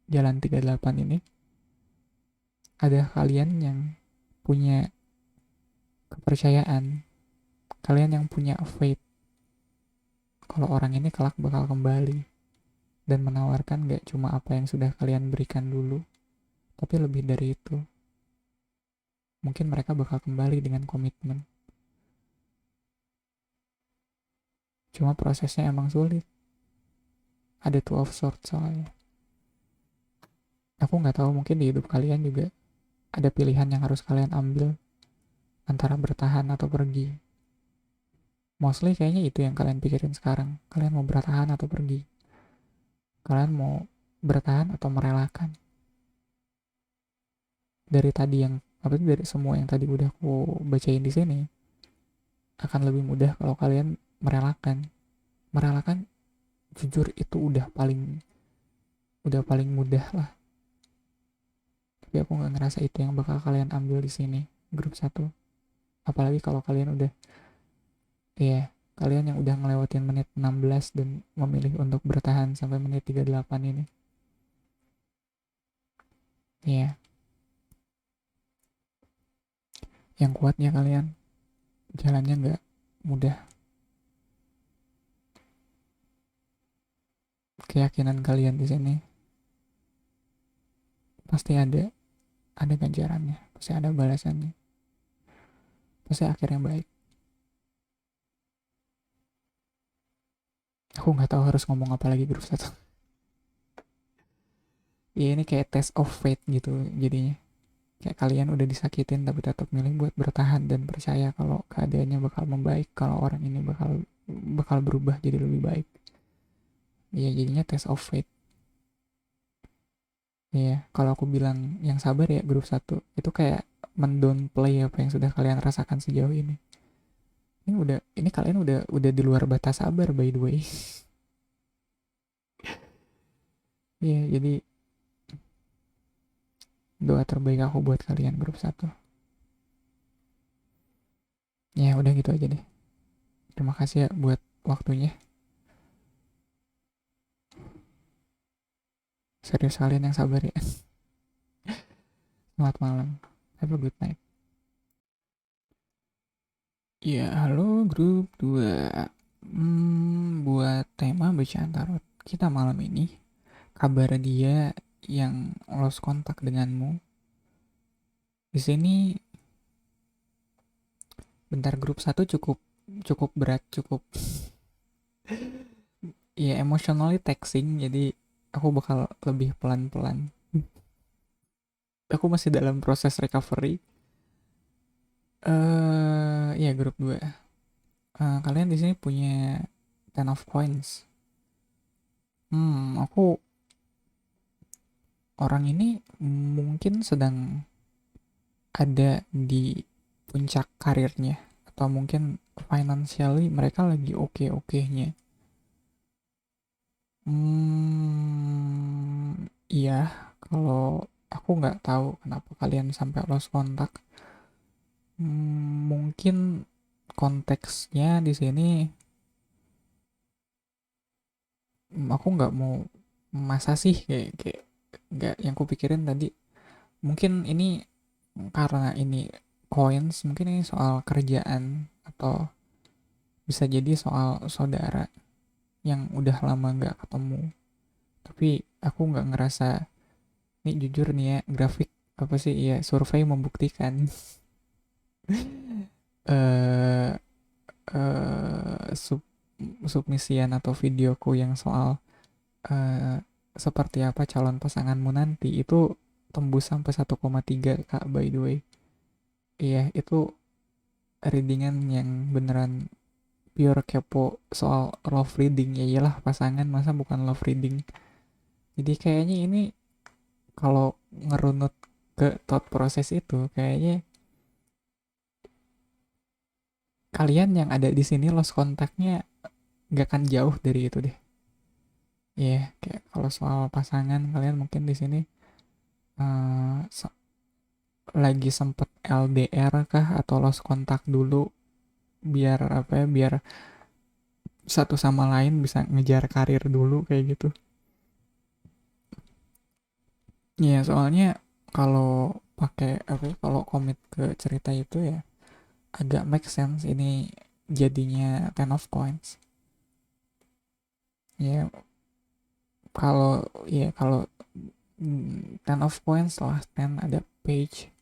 jalan 38 ini, ada kalian yang punya kepercayaan, kalian yang punya faith kalau orang ini kelak bakal kembali dan menawarkan gak cuma apa yang sudah kalian berikan dulu, tapi lebih dari itu. Mungkin mereka bakal kembali dengan komitmen. Cuma prosesnya emang sulit. Ada two of swords soalnya. Aku nggak tahu, mungkin di hidup kalian juga ada pilihan yang harus kalian ambil antara bertahan atau pergi. Mostly kayaknya itu yang kalian pikirin sekarang. Kalian mau bertahan atau pergi. Kalian mau bertahan atau merelakan. Dari tadi yang apa itu, dari semua yang tadi udah aku bacain di sini, akan lebih mudah kalau kalian merelakan. Merelakan jujur itu udah paling mudah lah. Tapi aku nggak ngerasa itu yang bakal kalian ambil di sini, grup satu. Apalagi kalau kalian udah, ya kalian yang udah ngelewatin menit 16 dan memilih untuk bertahan sampai menit 38 ini. Ya, yang kuatnya kalian, jalannya nggak mudah. Keyakinan kalian di sini pasti ada ganjarannya, pasti ada balasannya, pasti akhirnya baik. Aku nggak tahu harus ngomong apa lagi grup satu. Ya ini kayak test of fate gitu jadinya. Kayak kalian udah disakitin tapi tetap milih buat bertahan dan percaya kalau keadaannya bakal membaik, kalau orang ini bakal bakal berubah jadi lebih baik. Iya, jadinya test of fate. Iya, kalau aku bilang yang sabar ya grup satu, itu kayak mendownplay apa yang sudah kalian rasakan sejauh ini. Ini kalian udah di luar batas sabar by the way. Iya, jadi doa terbaik aku buat kalian grup satu. Ya udah gitu aja deh. Terima kasih ya buat waktunya. Serius kalian yang sabar ya. Selamat malam. Have a good night. Ya, halo grup 2. Buat tema bacaan tarot kita malam ini, kabar dia yang lost kontak denganmu. Di sini bentar, grup satu cukup cukup berat, cukup ya emotionally taxing, jadi aku bakal lebih pelan-pelan. Aku masih dalam proses recovery. Ya grup 2. Kalian di sini punya Ten of Coins. Aku orang ini mungkin sedang ada di puncak karirnya, atau mungkin financially mereka lagi oke-okenya. Iya, kalau aku nggak tahu kenapa kalian sampai lost kontak. Mungkin konteksnya di sini, aku nggak mau masa sih kayak nggak yang kupikirin tadi. Mungkin ini karena ini coins, mungkin ini soal kerjaan, atau bisa jadi soal saudara yang udah lama nggak ketemu. Tapi aku nggak ngerasa, ini jujur nih ya, grafik apa sih ya, survei membuktikan eh sub submisian atau videoku yang soal eh seperti apa calon pasanganmu nanti itu tembus sampai 1,3 kak, by the way. Iya, itu readingan yang beneran pure kepo soal love reading. Ya iyalah, pasangan masa bukan love reading. Jadi kayaknya ini, kalau ngerunut ke thought proses itu, kayaknya kalian yang ada di sini lost kontaknya gak akan jauh dari itu deh. Ya, yeah, kayak kalau soal pasangan kalian mungkin di sini eh, lagi sempet LDR kah, atau lost kontak dulu biar apa ya, biar satu sama lain bisa ngejar karir dulu kayak gitu. Ya, yeah, soalnya kalau pakai apa ya, kalau komit ke cerita itu ya agak make sense ini jadinya Ten of Coins. Ya, yeah, kalau Ten of Coins lah, ten ada page.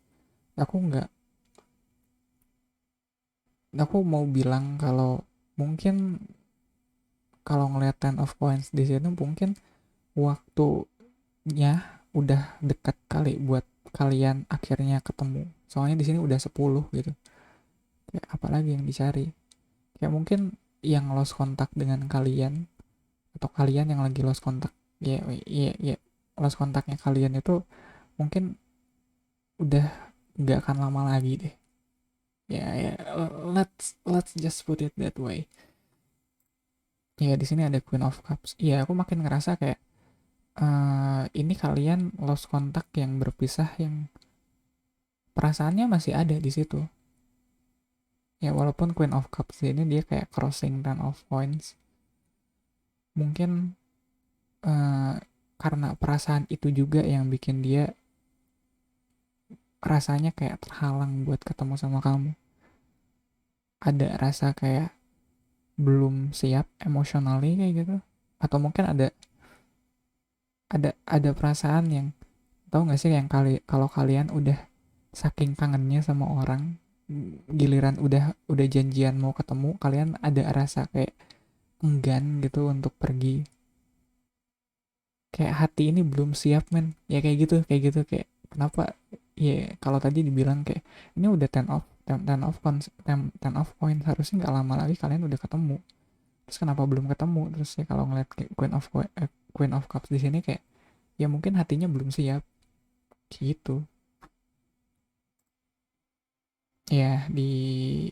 Aku nggak aku mau bilang kalau mungkin kalau ngeliat Ten of Coins di sini mungkin waktunya udah dekat kali buat kalian akhirnya ketemu. Soalnya di sini udah 10 gitu. Kayak apalagi yang dicari? Kayak mungkin yang lost kontak dengan kalian, atau kalian yang lagi lost kontak. Ya, ya, ya. Lost kontaknya kalian itu mungkin udah nggak akan lama lagi deh. Ya, ya, let's just put it that way. Ya, di sini ada Queen of Cups. Iya, aku makin ngerasa kayak ini kalian lost kontak yang berpisah, yang perasaannya masih ada di situ. Ya, walaupun Queen of Cups ini dia kayak crossing Ten of Coins. Mungkin uh, karena perasaan itu juga yang bikin dia rasanya kayak terhalang buat ketemu sama kamu. Ada rasa kayak belum siap emotionally kayak gitu. Atau mungkin ada perasaan yang, tahu nggak sih, yang kalau kalian udah saking kangennya sama orang, giliran udah janjian mau ketemu, kalian ada rasa kayak enggan gitu untuk pergi, kayak hati ini belum siap men, ya kayak gitu kayak kenapa ya. Kalau tadi dibilang kayak ini udah ten of point, harusnya nggak lama lagi kalian udah ketemu, terus kenapa belum ketemu. Terus ya kalau ngeliat kayak Queen of Cups di sini, kayak ya mungkin hatinya belum siap gitu. Ya, di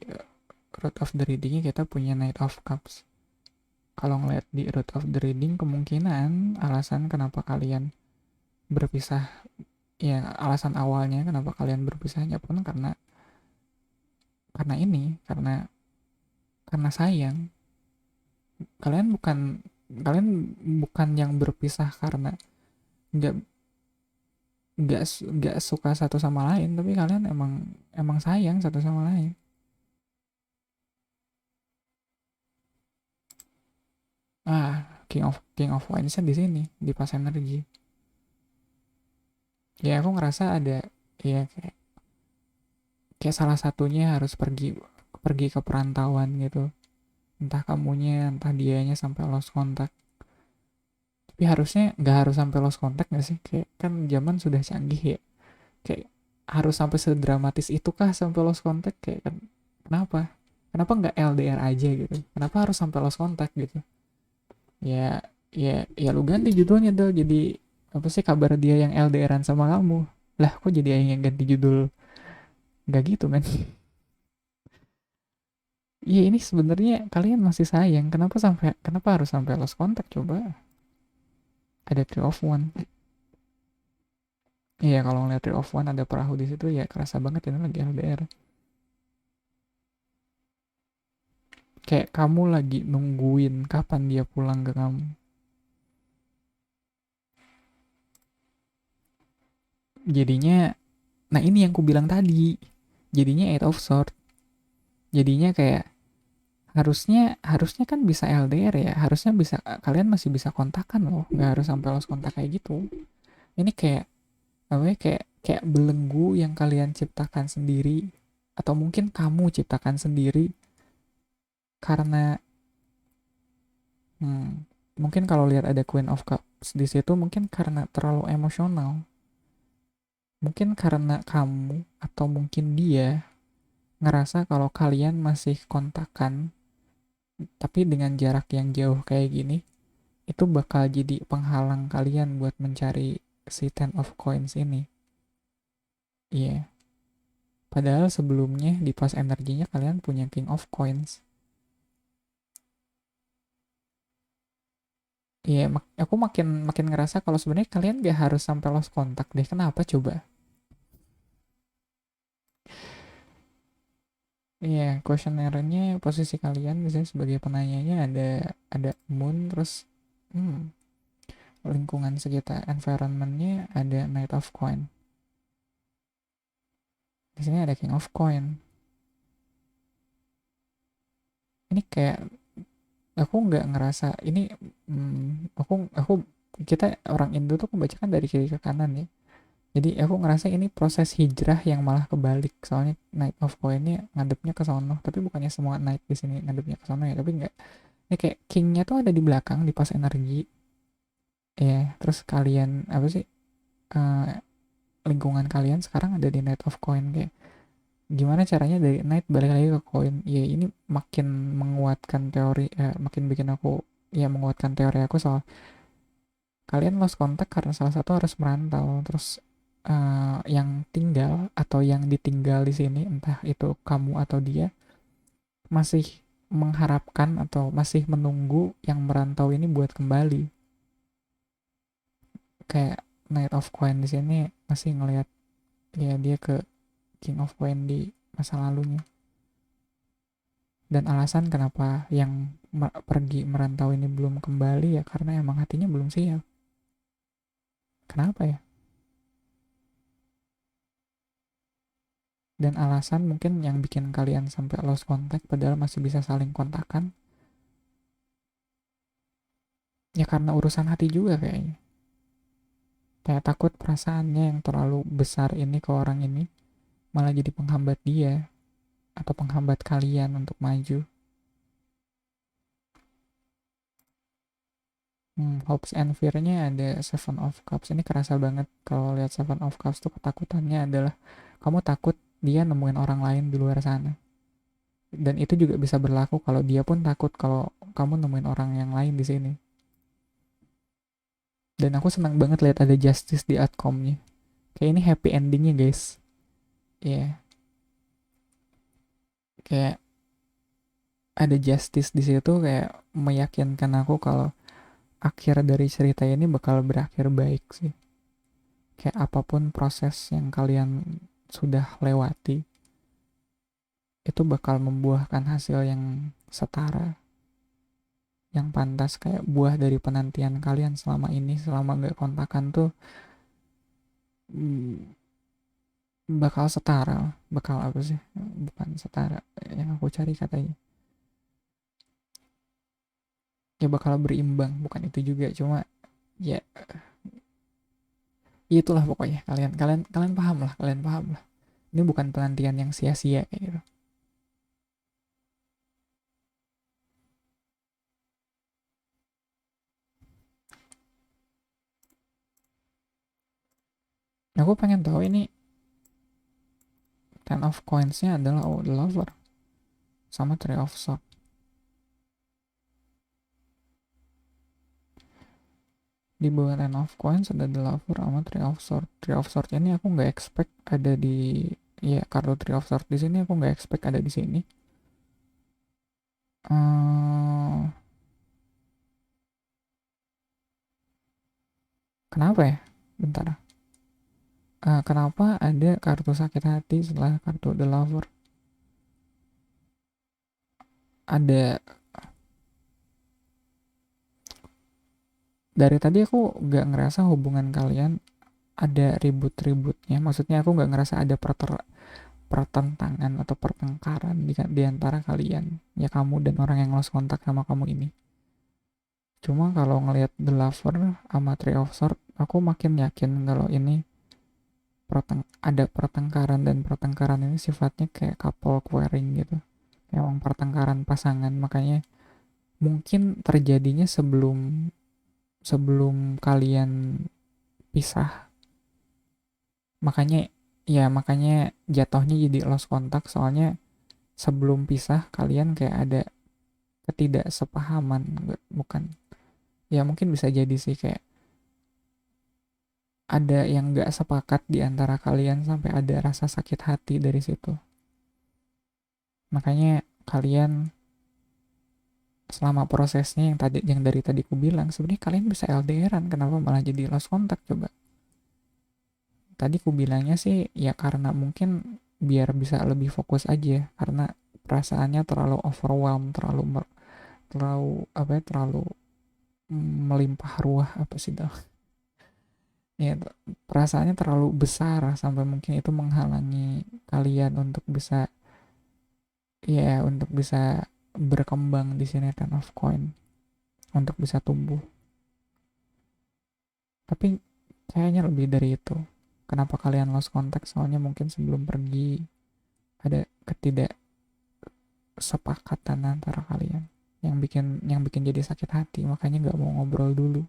Root of the Reading kita punya Knight of Cups. Kalau ngeliat di Root of the Reading, kemungkinan alasan kenapa kalian berpisah, ya alasan awalnya kenapa kalian berpisahnya pun karena ini, karena sayang. Kalian bukan yang berpisah karena nggak nggak suka satu sama lain, tapi kalian emang emang sayang satu sama lain. King of Wines di sini di Pas Energy. Ya aku ngerasa ada, ya kayak salah satunya harus pergi pergi ke perantauan gitu, entah kamunya entah dianya sampai lost kontak. Tapi harusnya nggak harus sampai lost kontak nggak sih, kayak kan zaman sudah canggih ya, kayak harus sampai sedramatis itu kah sampai lost kontak, kayak kan kenapa kenapa nggak LDR aja gitu, kenapa harus sampai lost kontak gitu. Ya, ya lu ganti judulnya dong jadi apa sih, kabar dia yang LDRan sama kamu. Lah kok jadi yang ganti judul, nggak gitu kan. Iya, ini sebenarnya kalian masih sayang, kenapa harus sampai lost contact coba. Ada Tree of One. Iya, kalau ngeliat Tree of One ada perahu di situ ya kerasa banget ini lagi LDR. Kayak kamu lagi nungguin kapan dia pulang ke kamu. Jadinya, nah ini yang ku bilang tadi, jadinya Eight of Swords. Jadinya kayak harusnya harusnya kan bisa LDR ya, harusnya bisa, kalian masih bisa kontakan loh, nggak harus sampai lost kontak kayak gitu. Ini kayak apa ya, kayak kayak belenggu yang kalian ciptakan sendiri, atau mungkin kamu ciptakan sendiri karena hmm, mungkin kalau lihat ada Queen of Cups di situ mungkin karena terlalu emosional, mungkin karena kamu atau mungkin dia ngerasa kalau kalian masih kontakan tapi dengan jarak yang jauh kayak gini, itu bakal jadi penghalang kalian buat mencari si Ten of Coins ini. Iya, yeah. Padahal sebelumnya di pas energinya kalian punya King of Coins. Iya, yeah, aku makin makin ngerasa kalau sebenarnya kalian gak harus sampai lost kontak deh. Kenapa coba? Iya, yeah, kuesionernya posisi kalian misalnya sebagai penanyanya ada Moon, terus hmm, lingkungan sekitar environmentnya ada Knight of Coin. Di sini ada King of Coin. Ini kayak aku nggak ngerasa ini, aku kita orang Indo tuh kebanyakan dari kiri ke kanan ya, jadi aku ngerasa ini proses hijrah yang malah kebalik, soalnya Knight of Coin-nya ngadepnya ke sono, tapi bukannya semua Knight di sini ngadepnya ke sono ya, tapi enggak, ini kayak King-nya tuh ada di belakang di pas energi ya, terus kalian apa sih, eh, lingkungan kalian sekarang ada di Knight of Coin, kayak gimana caranya dari Knight balik lagi ke koin ya. Ini makin menguatkan teori, makin bikin aku, ya menguatkan teori aku soal kalian lost contact karena salah satu harus merantau, terus yang tinggal atau yang ditinggal di sini entah itu kamu atau dia masih mengharapkan atau masih menunggu yang merantau ini buat kembali. Kayak Knight of Coin di sini masih ngelihat ya dia ke King of Coin di masa lalunya, dan alasan kenapa yang pergi merantau ini belum kembali ya karena emang hatinya belum siap. Kenapa ya? Dan alasan mungkin yang bikin kalian sampai lost contact padahal masih bisa saling kontakan ya karena urusan hati juga kayaknya. Kayak takut perasaannya yang terlalu besar ini ke orang ini malah jadi penghambat dia atau penghambat kalian untuk maju. Hopes and fear-nya ada Seven of Cups. Ini kerasa banget kalau lihat Seven of Cups tuh, ketakutannya adalah kamu takut dia nemuin orang lain di luar sana. Dan itu juga bisa berlaku kalau dia pun takut kalau kamu nemuin orang yang lain di sini. Dan aku senang banget lihat ada justice di outcome-nya. Kayak ini happy endingnya guys. Ya, yeah. Kayak ada justice di situ, kayak meyakinkan aku kalau akhir dari cerita ini bakal berakhir baik sih. Kayak apapun proses yang kalian sudah lewati, itu bakal membuahkan hasil yang setara, yang pantas, kayak buah dari penantian kalian selama ini, selama gak kontakan tuh, mm, bakal setara, bakal apa sih? Bukan setara, yang aku cari katanya. ya bakal berimbang, bukan itu juga, cuma ya itulah pokoknya, kalian kalian kalian paham lah, kalian paham lah, ini bukan penantian yang sia-sia kayak gitu. Aku pengen tahu ini ten of coins-nya adalah the lover sama three of swords. Di bawah ten of coins ada the lover sama three of swords. Three of swords ini aku nggak expect ada di, ya kartu three of swords di sini aku nggak expect ada di sini. uh, Kenapa ya, bentar, kenapa ada kartu sakit hati setelah kartu the lover? Ada, dari tadi aku nggak ngerasa hubungan kalian ada ribut-ributnya, maksudnya aku nggak ngerasa ada pertentangan atau pertengkaran di antara kalian, ya kamu dan orang yang lost kontak sama kamu ini. Cuma kalau ngelihat The Lover sama Three of Swords, aku makin yakin kalau ini ada pertengkaran, dan pertengkaran ini sifatnya kayak couple quarreling gitu. Emang pertengkaran pasangan, makanya mungkin terjadinya sebelum sebelum kalian pisah. Makanya makanya jatuhnya jadi lost kontak, soalnya sebelum pisah kalian kayak ada ketidaksepahaman, bukan, ya mungkin bisa jadi sih, kayak ada yang nggak sepakat di antara kalian sampai ada rasa sakit hati dari situ. Makanya kalian selama prosesnya yang dari tadi ku bilang, sebenarnya kalian bisa LDRan, kenapa malah jadi lost contact coba? Tadi ku bilangnya sih ya karena mungkin biar bisa lebih fokus aja, karena perasaannya terlalu overwhelm, terlalu apa ya, terlalu melimpah ruah, apa sih dah, ya perasaannya terlalu besar sampai mungkin itu menghalangi kalian untuk bisa, ya untuk bisa berkembang di sini, ten of coin, untuk bisa tumbuh. Tapi kayaknya lebih dari itu. Kenapa kalian lost contact? Soalnya mungkin sebelum pergi ada ketidaksepakatan antara kalian yang bikin jadi sakit hati, makanya nggak mau ngobrol dulu.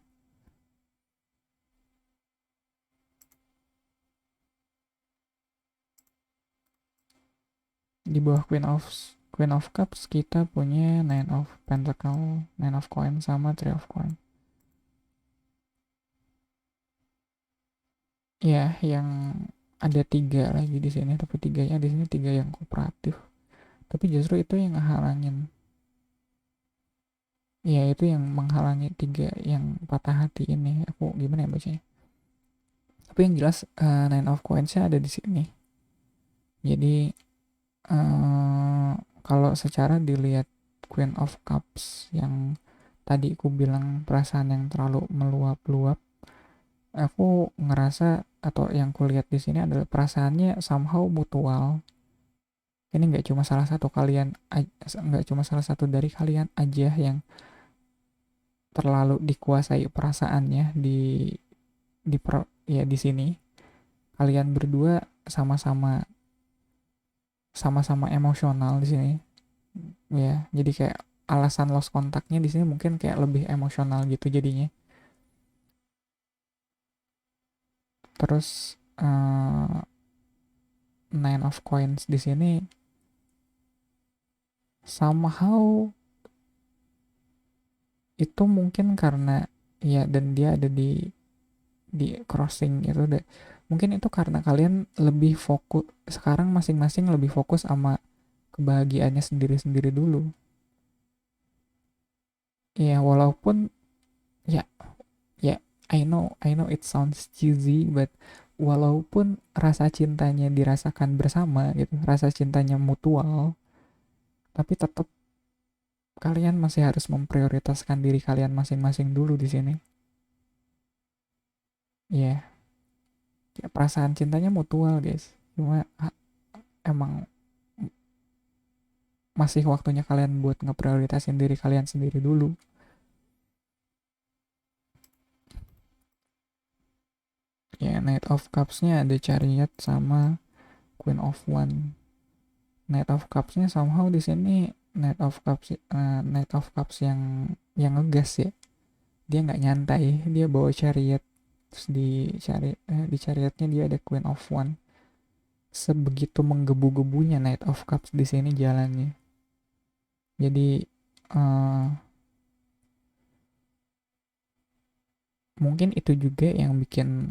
Di bawah Queen of Cups kita punya Nine of Pentacle, Nine of Coin sama Three of Coin. Ya, yang ada tiga lagi di sini, tapi tiganya di sini tiga yang kooperatif. Tapi justru itu yang ngehalangin. Ya, itu yang menghalangi tiga yang patah hati ini. Aku gimana ya bacanya? Tapi yang jelas Nine of Coins-nya ada di sini. Jadi kalau secara dilihat Queen of Cups yang tadi aku bilang perasaan yang terlalu meluap-luap, aku ngerasa atau yang kulihat di sini adalah perasaannya somehow mutual. Ini nggak cuma salah satu dari kalian aja yang terlalu dikuasai perasaannya ya di sini. Kalian berdua sama-sama sama-sama emosional di sini. Ya, jadi kayak alasan lost kontaknya di sini mungkin kayak lebih emosional gitu jadinya. Terus Nine of Coins di sini somehow itu mungkin karena, ya, dan dia ada di crossing itu deh. Mungkin itu karena kalian lebih fokus sekarang, masing-masing lebih fokus sama kebahagiaannya sendiri-sendiri dulu. Ya walaupun ya ya I know it sounds cheesy, but walaupun rasa cintanya dirasakan bersama gitu, rasa cintanya mutual, tapi tetap kalian masih harus memprioritaskan diri kalian masing-masing dulu di sini. Ya, ya perasaan cintanya mutual guys, cuma emang masih waktunya kalian buat ngeprioritasin diri kalian sendiri dulu. kayak Knight of Cups-nya ada Chariot sama Queen of One. Knight of Cups-nya somehow di sini Knight of Cups yang ngegas ya. Dia nggak nyantai, dia bawa Chariot. Terus di Chariotnya dia ada Queen of One. Sebegitu menggebu-gebunya Knight of Cups di sini jalannya. Jadi mungkin itu juga yang bikin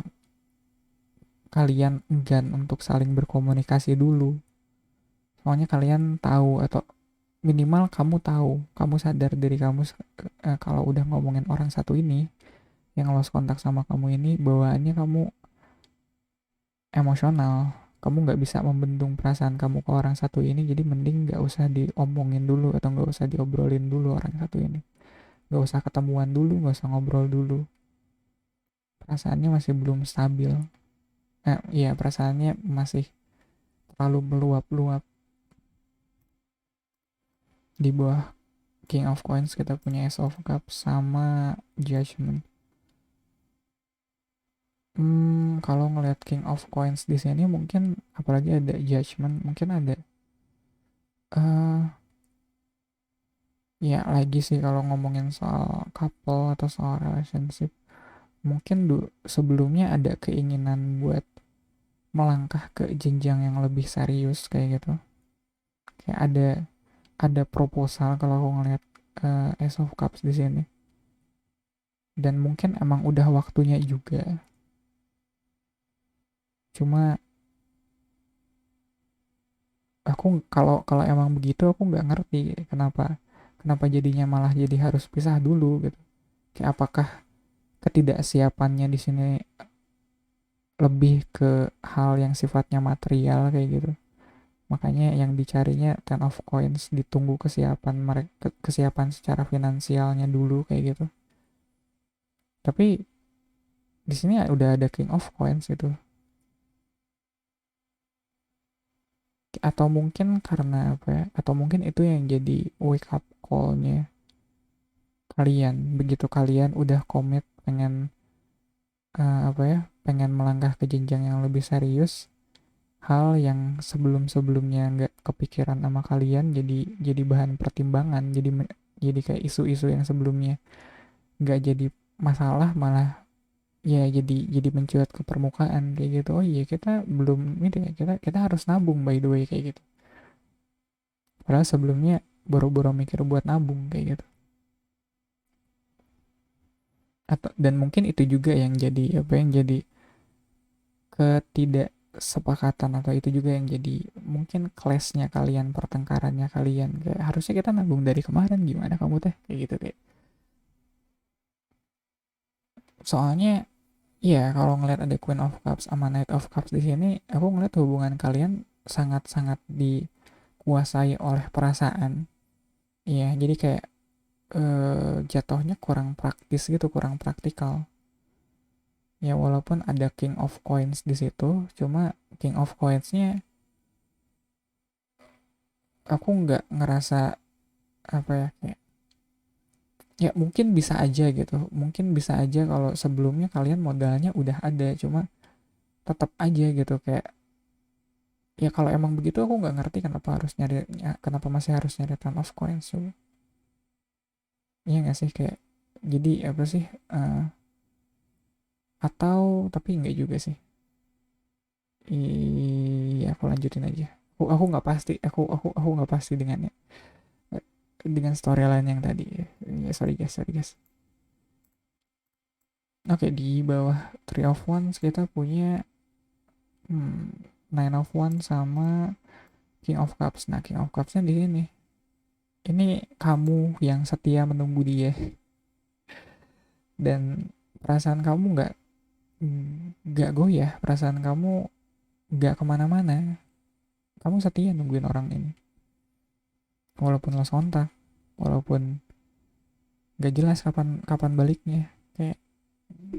kalian enggan untuk saling berkomunikasi dulu. Soalnya kalian tahu atau minimal kamu tahu, kamu sadar diri kamu kalau udah ngomongin orang satu ini yang lost kontak sama kamu ini bawaannya kamu emosional. Kamu nggak bisa membendung perasaan kamu ke orang satu ini, jadi mending nggak usah diomongin dulu atau nggak usah diobrolin dulu orang satu ini. Nggak usah ketemuan dulu, nggak usah ngobrol dulu. Perasaannya masih belum stabil. Iya, perasaannya masih terlalu meluap-luap. Di bawah King of Coins kita punya Ace of Cups sama Judgment. Kalau ngeliat King of Coins di sini mungkin apalagi ada Judgment, mungkin ada eh ya lagi sih kalau ngomongin soal couple atau soal relationship, mungkin sebelumnya ada keinginan buat melangkah ke jenjang yang lebih serius kayak gitu. Kayak ada proposal kalau aku ngeliat Ace of Cups di sini. Dan mungkin emang udah waktunya juga. Cuma aku kalau kalau emang begitu aku nggak ngerti kenapa kenapa jadinya malah jadi harus pisah dulu gitu. Kayak apakah ketidaksiapannya di sini lebih ke hal yang sifatnya material kayak gitu. Makanya yang dicarinya Ten of Coins, ditunggu kesiapan mereka, kesiapan secara finansialnya dulu kayak gitu. Tapi di sini udah ada King of Coins gitu. Atau mungkin karena apa ya? Atau mungkin itu yang jadi wake up call-nya kalian. Begitu kalian udah komit pengen apa ya? Pengen melangkah ke jenjang yang lebih serius, hal yang sebelum-sebelumnya nggak kepikiran sama kalian jadi bahan pertimbangan, jadi kayak isu-isu yang sebelumnya nggak jadi masalah malah ya jadi mencuat ke permukaan kayak gitu. Oh iya, kita belum ini ya, kita kita harus nabung by the way kayak gitu, padahal sebelumnya boro-boro mikir buat nabung kayak gitu. Atau dan mungkin itu juga yang jadi apa yang jadi ketidaksepakatan, atau itu juga yang jadi mungkin clashnya kalian, pertengkarannya kalian, kayak harusnya kita nabung dari kemarin, gimana kamu teh kayak gitu kayak. Soalnya iya, kalau ngeliat ada Queen of Cups sama Knight of Cups di sini, aku ngeliat hubungan kalian sangat-sangat dikuasai oleh perasaan. Iya, jadi kayak jatuhnya kurang praktis gitu, kurang praktikal. Ya walaupun ada King of Coins di situ, cuma King of Coins-nya aku nggak ngerasa apa ya, kayak ya mungkin bisa aja gitu, mungkin bisa aja kalau sebelumnya kalian modalnya udah ada, cuma tetap aja gitu kayak ya kalau emang begitu aku nggak ngerti kenapa masih harus nyari Ten of Coins coba. Iya nggak sih, kayak jadi apa sih, eh, atau tapi nggak juga sih. Iya, aku lanjutin aja. Aku nggak pasti, aku nggak pasti dengan storyline yang tadi. Ya, sorry guys. Oke, di bawah Three of Wands kita punya Nine of Wands sama King of Cups. Nah, King of Cupsnya di sini. Ini kamu yang setia menunggu dia, dan perasaan kamu nggak goyah, perasaan kamu nggak kemana-mana. Kamu setia nungguin orang ini, walaupun lo sontak, walaupun nggak jelas kapan kapan baliknya. Kayak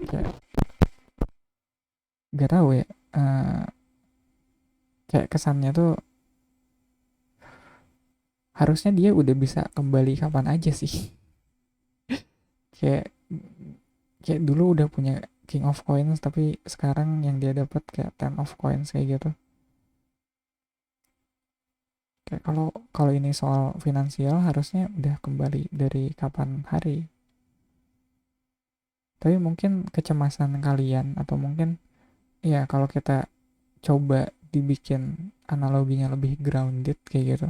kayak nggak tahu ya. eh, Kayak kesannya tuh harusnya dia udah bisa kembali kapan aja sih. kayak kayak dulu udah punya king of coins tapi sekarang yang dia dapat kayak ten of coins kayak gitu. Kayak kalau kalau ini soal finansial harusnya udah kembali dari kapan hari. Tapi mungkin kecemasan kalian atau mungkin ya kalau kita coba dibikin analoginya lebih grounded kayak gitu.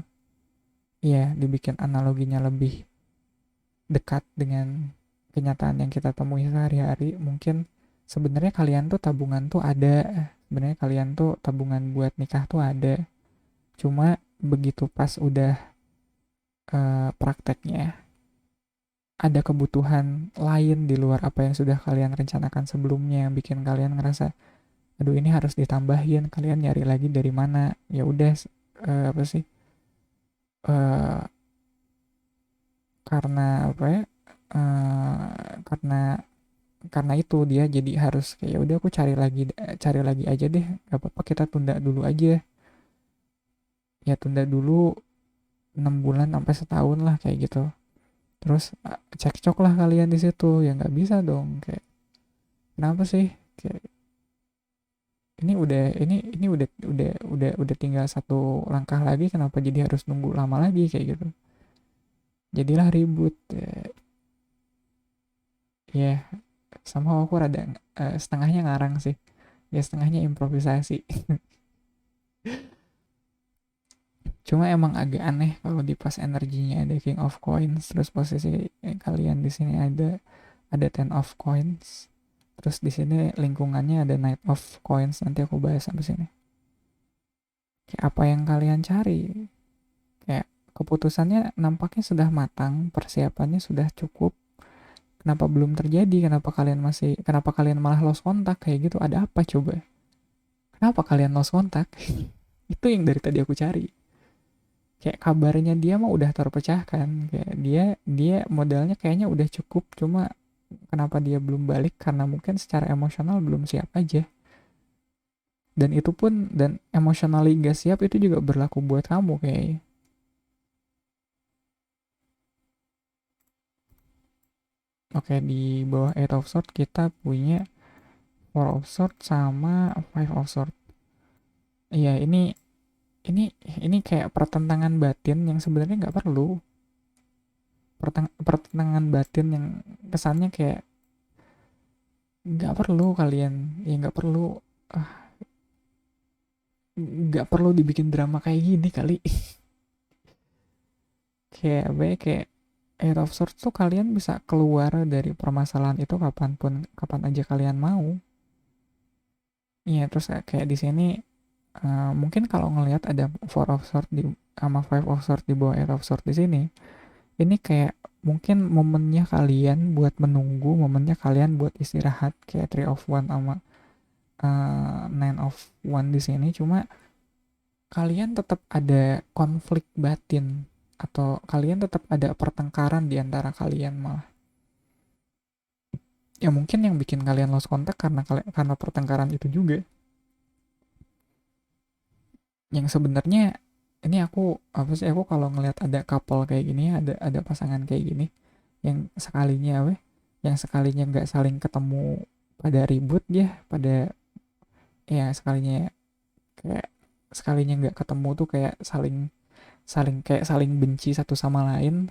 Iya, dibikin analoginya lebih dekat dengan kenyataan yang kita temui sehari-hari. Mungkin sebenarnya kalian tuh tabungan tuh ada. Sebenarnya kalian tuh tabungan buat nikah tuh ada. Cuma begitu pas udah prakteknya ada kebutuhan lain di luar apa yang sudah kalian rencanakan sebelumnya yang bikin kalian ngerasa aduh ini harus ditambahin, kalian nyari lagi dari mana, ya udah apa sih, eh, karena apa ya, karena itu dia jadi harus kayak "Ya udah aku cari lagi aja deh, gak apa-apa kita tunda dulu aja, ya tunda dulu 6 bulan sampai setahun lah kayak gitu." Terus cekcok lah kalian di situ, ya nggak bisa dong, kayak kenapa sih, kayak ini udah tinggal satu langkah lagi, kenapa jadi harus nunggu lama lagi kayak gitu, jadilah ribut ya. Ya, sama aku rada setengahnya ngarang sih, ya setengahnya improvisasi. Cuma emang agak aneh kalau di pas energinya ada king of coins terus posisi kalian di sini ada ten of coins, terus di sini lingkungannya ada knight of coins, nanti aku bahas sampai sini. Kayak apa yang kalian cari, kayak keputusannya nampaknya sudah matang, persiapannya sudah cukup, kenapa belum terjadi, kenapa kalian malah lost kontak kayak gitu, ada apa coba, kenapa kalian lost kontak? Itu yang dari tadi aku cari. Kayak kabarnya dia mah udah terpecahkan, kayak dia dia modalnya kayaknya udah cukup, cuma kenapa dia belum balik, karena mungkin secara emosional belum siap aja. Dan itu pun, dan emotionally gak siap itu juga berlaku buat kamu kayaknya. Oke, di bawah Eight of Swords kita punya Four of Swords sama Five of Swords. Iya, ini ini kayak pertentangan batin yang sebenarnya nggak perlu. Pertentangan batin yang kesannya kayak nggak perlu kalian, ya nggak perlu, ah, nggak perlu dibikin drama kayak gini kali. Kayak apa ya, kayak Eight of Swords tuh kalian bisa keluar dari permasalahan itu kapanpun, kapan aja kalian mau. Iya, terus kayak di sini mungkin kalau ngelihat ada Four of Swords di sama Five of Swords di bawah Eight of Swords di sini, ini kayak mungkin momennya kalian buat menunggu, momennya kalian buat istirahat kayak Three of One sama Nine of One di sini. Cuma kalian tetap ada konflik batin atau kalian tetap ada pertengkaran di antara kalian malah. Ya mungkin yang bikin kalian lost kontak karena pertengkaran itu juga. Yang sebenarnya ini aku apa sih, aku kalau ngelihat ada couple kayak gini, ada pasangan kayak gini yang sekalinya yang sekalinya nggak saling ketemu pada ribut ya, pada ya sekalinya, kayak sekalinya nggak ketemu tuh kayak saling saling kayak saling benci satu sama lain,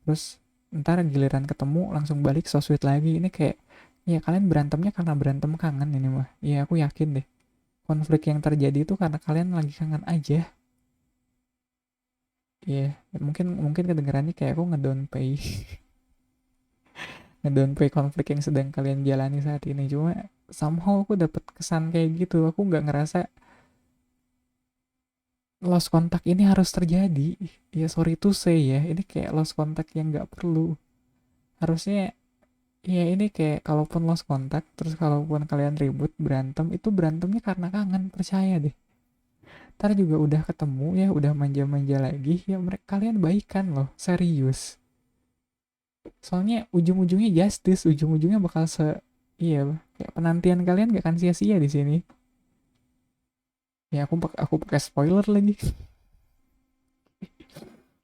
terus ntar giliran ketemu langsung balik so sweet lagi, ini kayak ya kalian berantemnya karena berantem kangen ini mah, ya aku yakin deh konflik yang terjadi itu karena kalian lagi kangen aja. Ya mungkin mungkin kedengerannya kayak aku ngedownplay ngedownplay konflik yang sedang kalian jalani saat ini, cuma somehow aku dapet kesan kayak gitu, aku nggak ngerasa lost kontak ini harus terjadi. Ya sorry to say ya, ini kayak lost kontak yang nggak perlu. Harusnya ya ini kayak kalaupun lost kontak terus kalaupun kalian ribut berantem, itu berantemnya karena kangen, percaya deh. Ntar juga udah ketemu ya, udah manja-manja lagi ya, mereka kalian baikan loh, serius. Soalnya ujung-ujungnya justice, ujung-ujungnya bakal iya, kayak penantian kalian gak akan sia-sia di sini. Ya aku pakai spoiler lagi.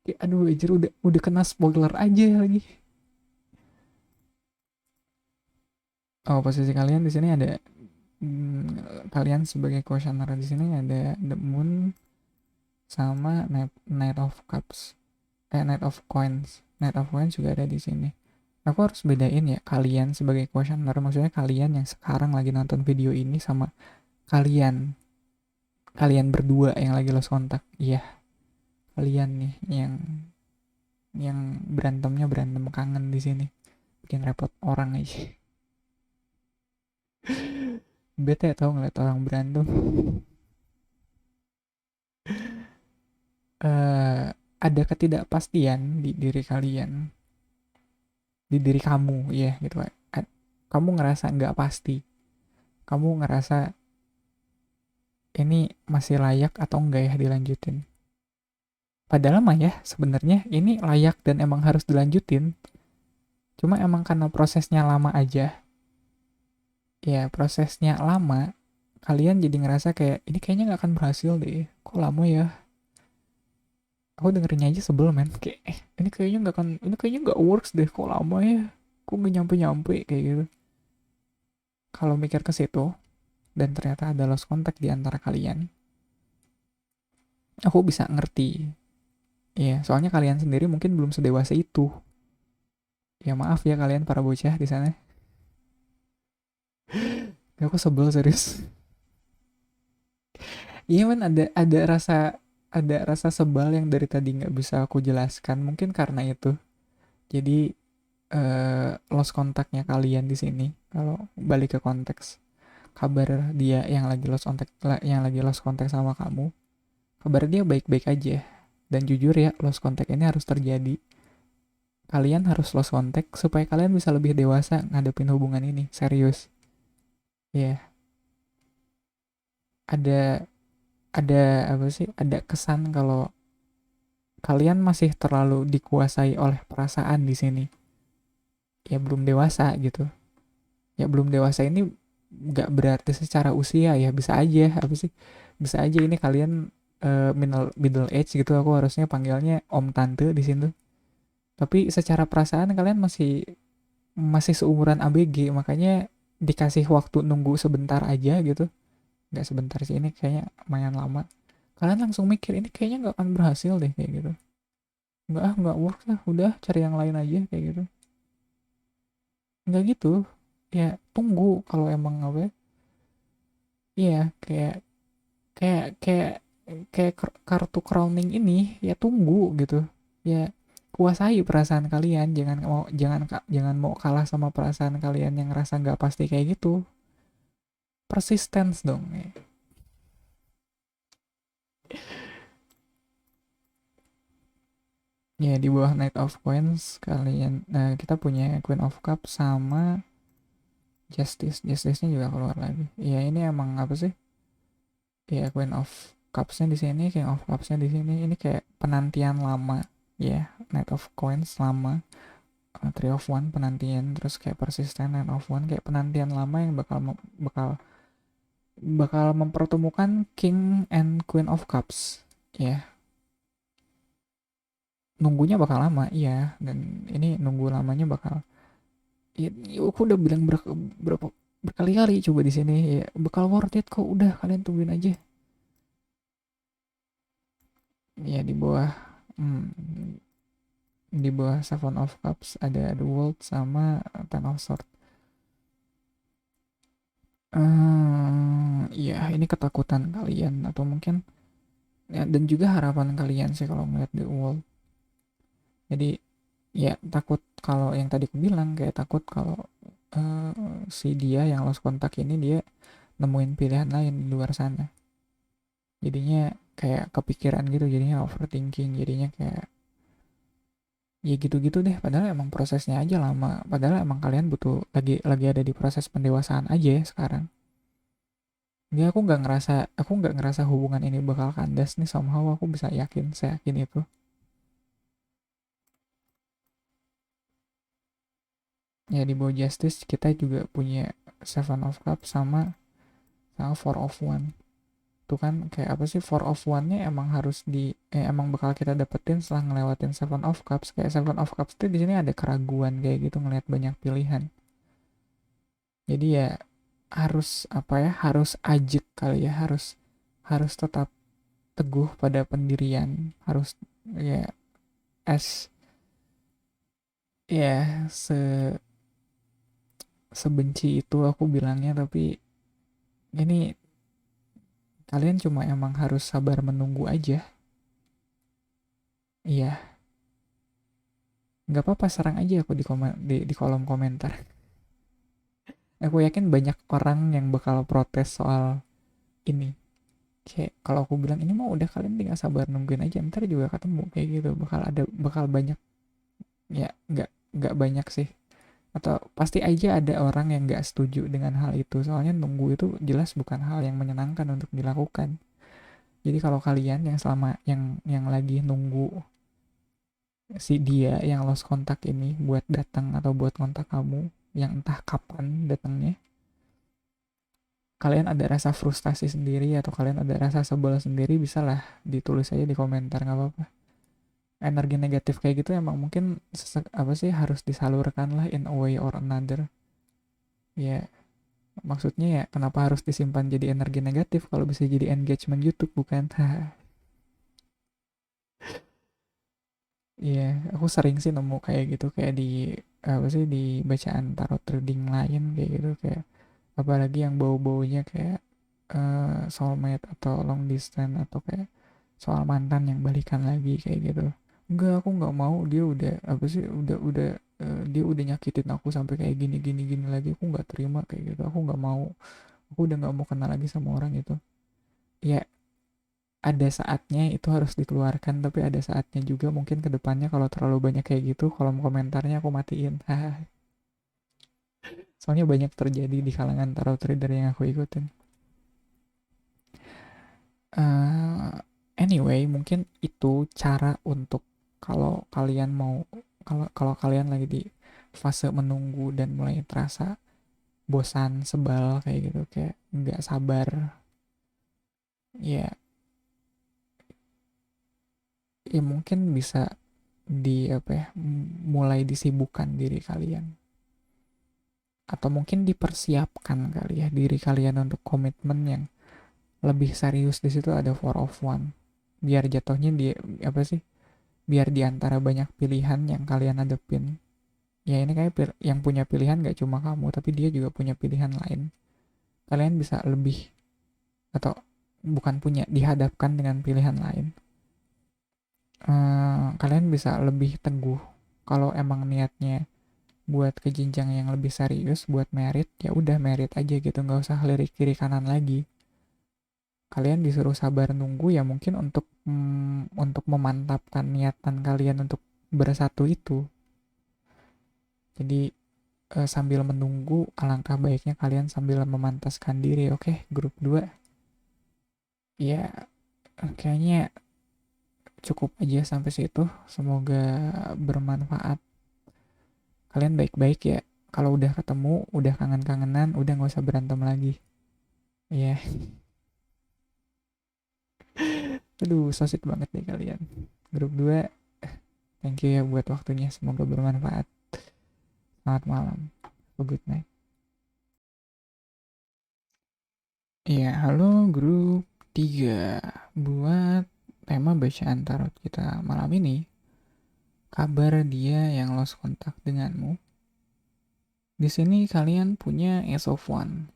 Kayak, aduh anjir, udah kena spoiler aja lagi. Oh, posisi kalian di sini ada, kalian sebagai questioner di sini ada the moon sama knight of cups, knight of coins. Knight of coins juga ada di sini. Aku harus bedain ya, kalian sebagai questioner maksudnya kalian yang sekarang lagi nonton video ini sama kalian kalian berdua yang lagi lost kontak. Iya, kalian nih yang berantemnya berantem kangen di sini, bikin repot orang aja. Bete tau ngeliat orang berantem. Ada ketidakpastian di diri kalian, di diri kamu ya gitu. Kamu ngerasa nggak pasti, kamu ngerasa ini masih layak atau enggak ya dilanjutin. Padahal mah ya sebenarnya ini layak dan emang harus dilanjutin, cuma emang karena prosesnya lama aja. Ya prosesnya lama, kalian jadi ngerasa kayak ini kayaknya nggak akan berhasil deh, kok lama ya. Aku dengerinnya aja sebel men, kayak ini kayaknya nggak akan, ini kayaknya nggak works deh, kok lama ya, kok nggak nyampe nyampe kayak gitu. Kalau mikir ke situ dan ternyata ada lost contact di antara kalian, aku bisa ngerti. Ya soalnya kalian sendiri mungkin belum sedewasa itu. Ya maaf ya kalian para bocah di sana. Aku sebel serius. Iya men, ada rasa sebal yang dari tadi nggak bisa aku jelaskan. Mungkin karena itu. Jadi lost kontaknya kalian di sini. Kalau balik ke konteks, kabar dia yang lagi lost contact, yang lagi lost contact sama kamu, kabar dia baik-baik aja. Dan jujur ya, lost contact ini harus terjadi. Kalian harus lost contact supaya kalian bisa lebih dewasa ngadepin hubungan ini. Serius. Ya, yeah. ada ada apa sih? Ada kesan kalau kalian masih terlalu dikuasai oleh perasaan di sini. Ya belum dewasa gitu. Ya belum dewasa ini nggak berarti secara usia ya, bisa aja apa sih? Bisa aja ini kalian middle age gitu, aku harusnya panggilnya om tante di sini. Tapi secara perasaan kalian masih masih seumuran ABG, makanya dikasih waktu nunggu sebentar aja gitu. Nggak sebentar sih, ini kayaknya lumayan lama. Kalian langsung mikir ini kayaknya nggak akan berhasil deh kayak gitu. Nggak work lah, udah cari yang lain aja kayak gitu. Nggak gitu, ya tunggu kalau emang apa ya, iya kayak kayak kayak kayak kartu crowning ini, ya tunggu gitu, ya kuasai perasaan kalian, jangan mau kalah sama perasaan kalian yang ngerasa nggak pasti kayak gitu. Persistence dong ya. Ya di bawah Knight of Coins kalian, nah kita punya Queen of Cups sama Justice nya juga keluar lagi. Ya ini emang apa sih, ya Queen of Cups-nya di sini, King of Cups-nya di sini, ini kayak penantian lama ya. Knight of Coins lama, Three of One penantian, terus kayak persisten Knight of One kayak penantian lama yang bakal bakal mempertemukan King and Queen of Cups ya. Nunggunya bakal lama iya, dan ini nunggu lamanya bakal ya, aku udah bilang berapa berkali-kali coba di sini ya, bakal worth it kok, udah kalian tungguin aja. Ya di bawah Seven of Cups ada The World sama Ten of Swords. Iya, ini ketakutan kalian atau mungkin ya, dan juga harapan kalian sih kalau ngeliat The World. Jadi ya takut kalau yang tadi aku bilang, kayak takut kalau uh, si dia yang lost kontak ini dia nemuin pilihan lain di luar sana. Jadinya kayak kepikiran gitu, jadinya overthinking, jadinya kayak ya gitu-gitu deh. Padahal emang prosesnya aja lama, padahal emang kalian butuh lagi ada di proses pendewasaan aja ya sekarang. Ya aku nggak ngerasa hubungan ini bakal kandas nih, somehow aku bisa yakin, saya yakin itu. Ya di bawah Justice kita juga punya Seven of Cups sama Four of One. Tuh kan kayak apa sih, Four of One-nya emang harus emang bakal kita dapetin setelah ngelewatin Seven of Cups. Kayak Seven of Cups tuh di sini ada keraguan kayak gitu, ngelihat banyak pilihan. Jadi ya harus apa ya, harus ajak kali ya, harus harus tetap teguh pada pendirian, harus ya as ya sebenci itu aku bilangnya, tapi ini kalian cuma emang harus sabar menunggu aja. Iya, nggak apa-apa, serang aja aku di kolom komentar. Aku yakin banyak orang yang bakal protes soal ini. Kayak kalau aku bilang ini mah udah, kalian tinggal sabar nungguin aja, ntar juga ketemu kayak gitu. Bakal banyak ya, nggak banyak sih. Atau pasti aja ada orang yang nggak setuju dengan hal itu. Soalnya nunggu itu jelas bukan hal yang menyenangkan untuk dilakukan. Jadi kalau kalian yang selama yang lagi nunggu si dia yang lost kontak ini buat datang atau buat kontak kamu yang entah kapan datangnya, kalian ada rasa frustasi sendiri atau kalian ada rasa sebel sendiri, bisalah ditulis aja di komentar, nggak apa-apa. Energi negatif kayak gitu emang mungkin apa sih, harus disalurkan lah in a way or another. Ya maksudnya ya kenapa harus disimpan jadi energi negatif kalau bisa jadi engagement YouTube, bukan? Iya, aku sering sih nemu kayak gitu, kayak di apa sih, di bacaan tarot reading lain kayak gitu, kayak apalagi yang bau-baunya kayak soulmate atau long distance atau kayak soal mantan yang balikan lagi kayak gitu. Enggak, aku nggak mau, dia udah apa sih, udah dia udah nyakitin aku sampai kayak gini gini gini lagi, aku nggak terima kayak gitu, aku nggak mau, aku udah nggak mau kenal lagi sama orang itu. Ya ada saatnya itu harus dikeluarkan, tapi ada saatnya juga mungkin kedepannya kalau terlalu banyak kayak gitu, kolom komentarnya aku matiin. Soalnya banyak terjadi di kalangan tarot trader yang aku ikutin. uh, Anyway, mungkin itu cara untuk kalau kalian mau, kalau kalian lagi di fase menunggu dan mulai terasa bosan, sebal kayak gitu, kayak nggak sabar, ya ya mungkin bisa di apa ya, mulai disibukkan diri kalian, atau mungkin dipersiapkan kali ya diri kalian untuk komitmen yang lebih serius. Di situ ada four of one, biar jatuhnya di apa sih, biar di antara banyak pilihan yang kalian hadepin, ya ini kayak yang punya pilihan gak cuma kamu tapi dia juga punya pilihan lain, kalian bisa lebih, atau bukan punya, dihadapkan dengan pilihan lain. Kalian bisa lebih teguh kalau emang niatnya buat ke jenjang yang lebih serius, buat merit, ya udah merit aja gitu, nggak usah lirik kiri kanan lagi. Kalian disuruh sabar nunggu ya mungkin untuk memantapkan niatan kalian untuk bersatu itu. Jadi sambil menunggu, alangkah baiknya kalian sambil memantaskan diri. Oke, grup 2. Ya kayaknya cukup aja sampai situ. Semoga bermanfaat. Kalian baik-baik ya. Kalau udah ketemu, udah kangen-kangenan, udah nggak usah berantem lagi. Ya, aduh, sosit banget nih kalian. Grup 2, thank you ya buat waktunya. Semoga bermanfaat. Selamat malam. Good night. Iya, halo grup 3. Buat tema bacaan tarot kita malam ini, kabar dia yang lost kontak denganmu. Di sini kalian punya Ace of One.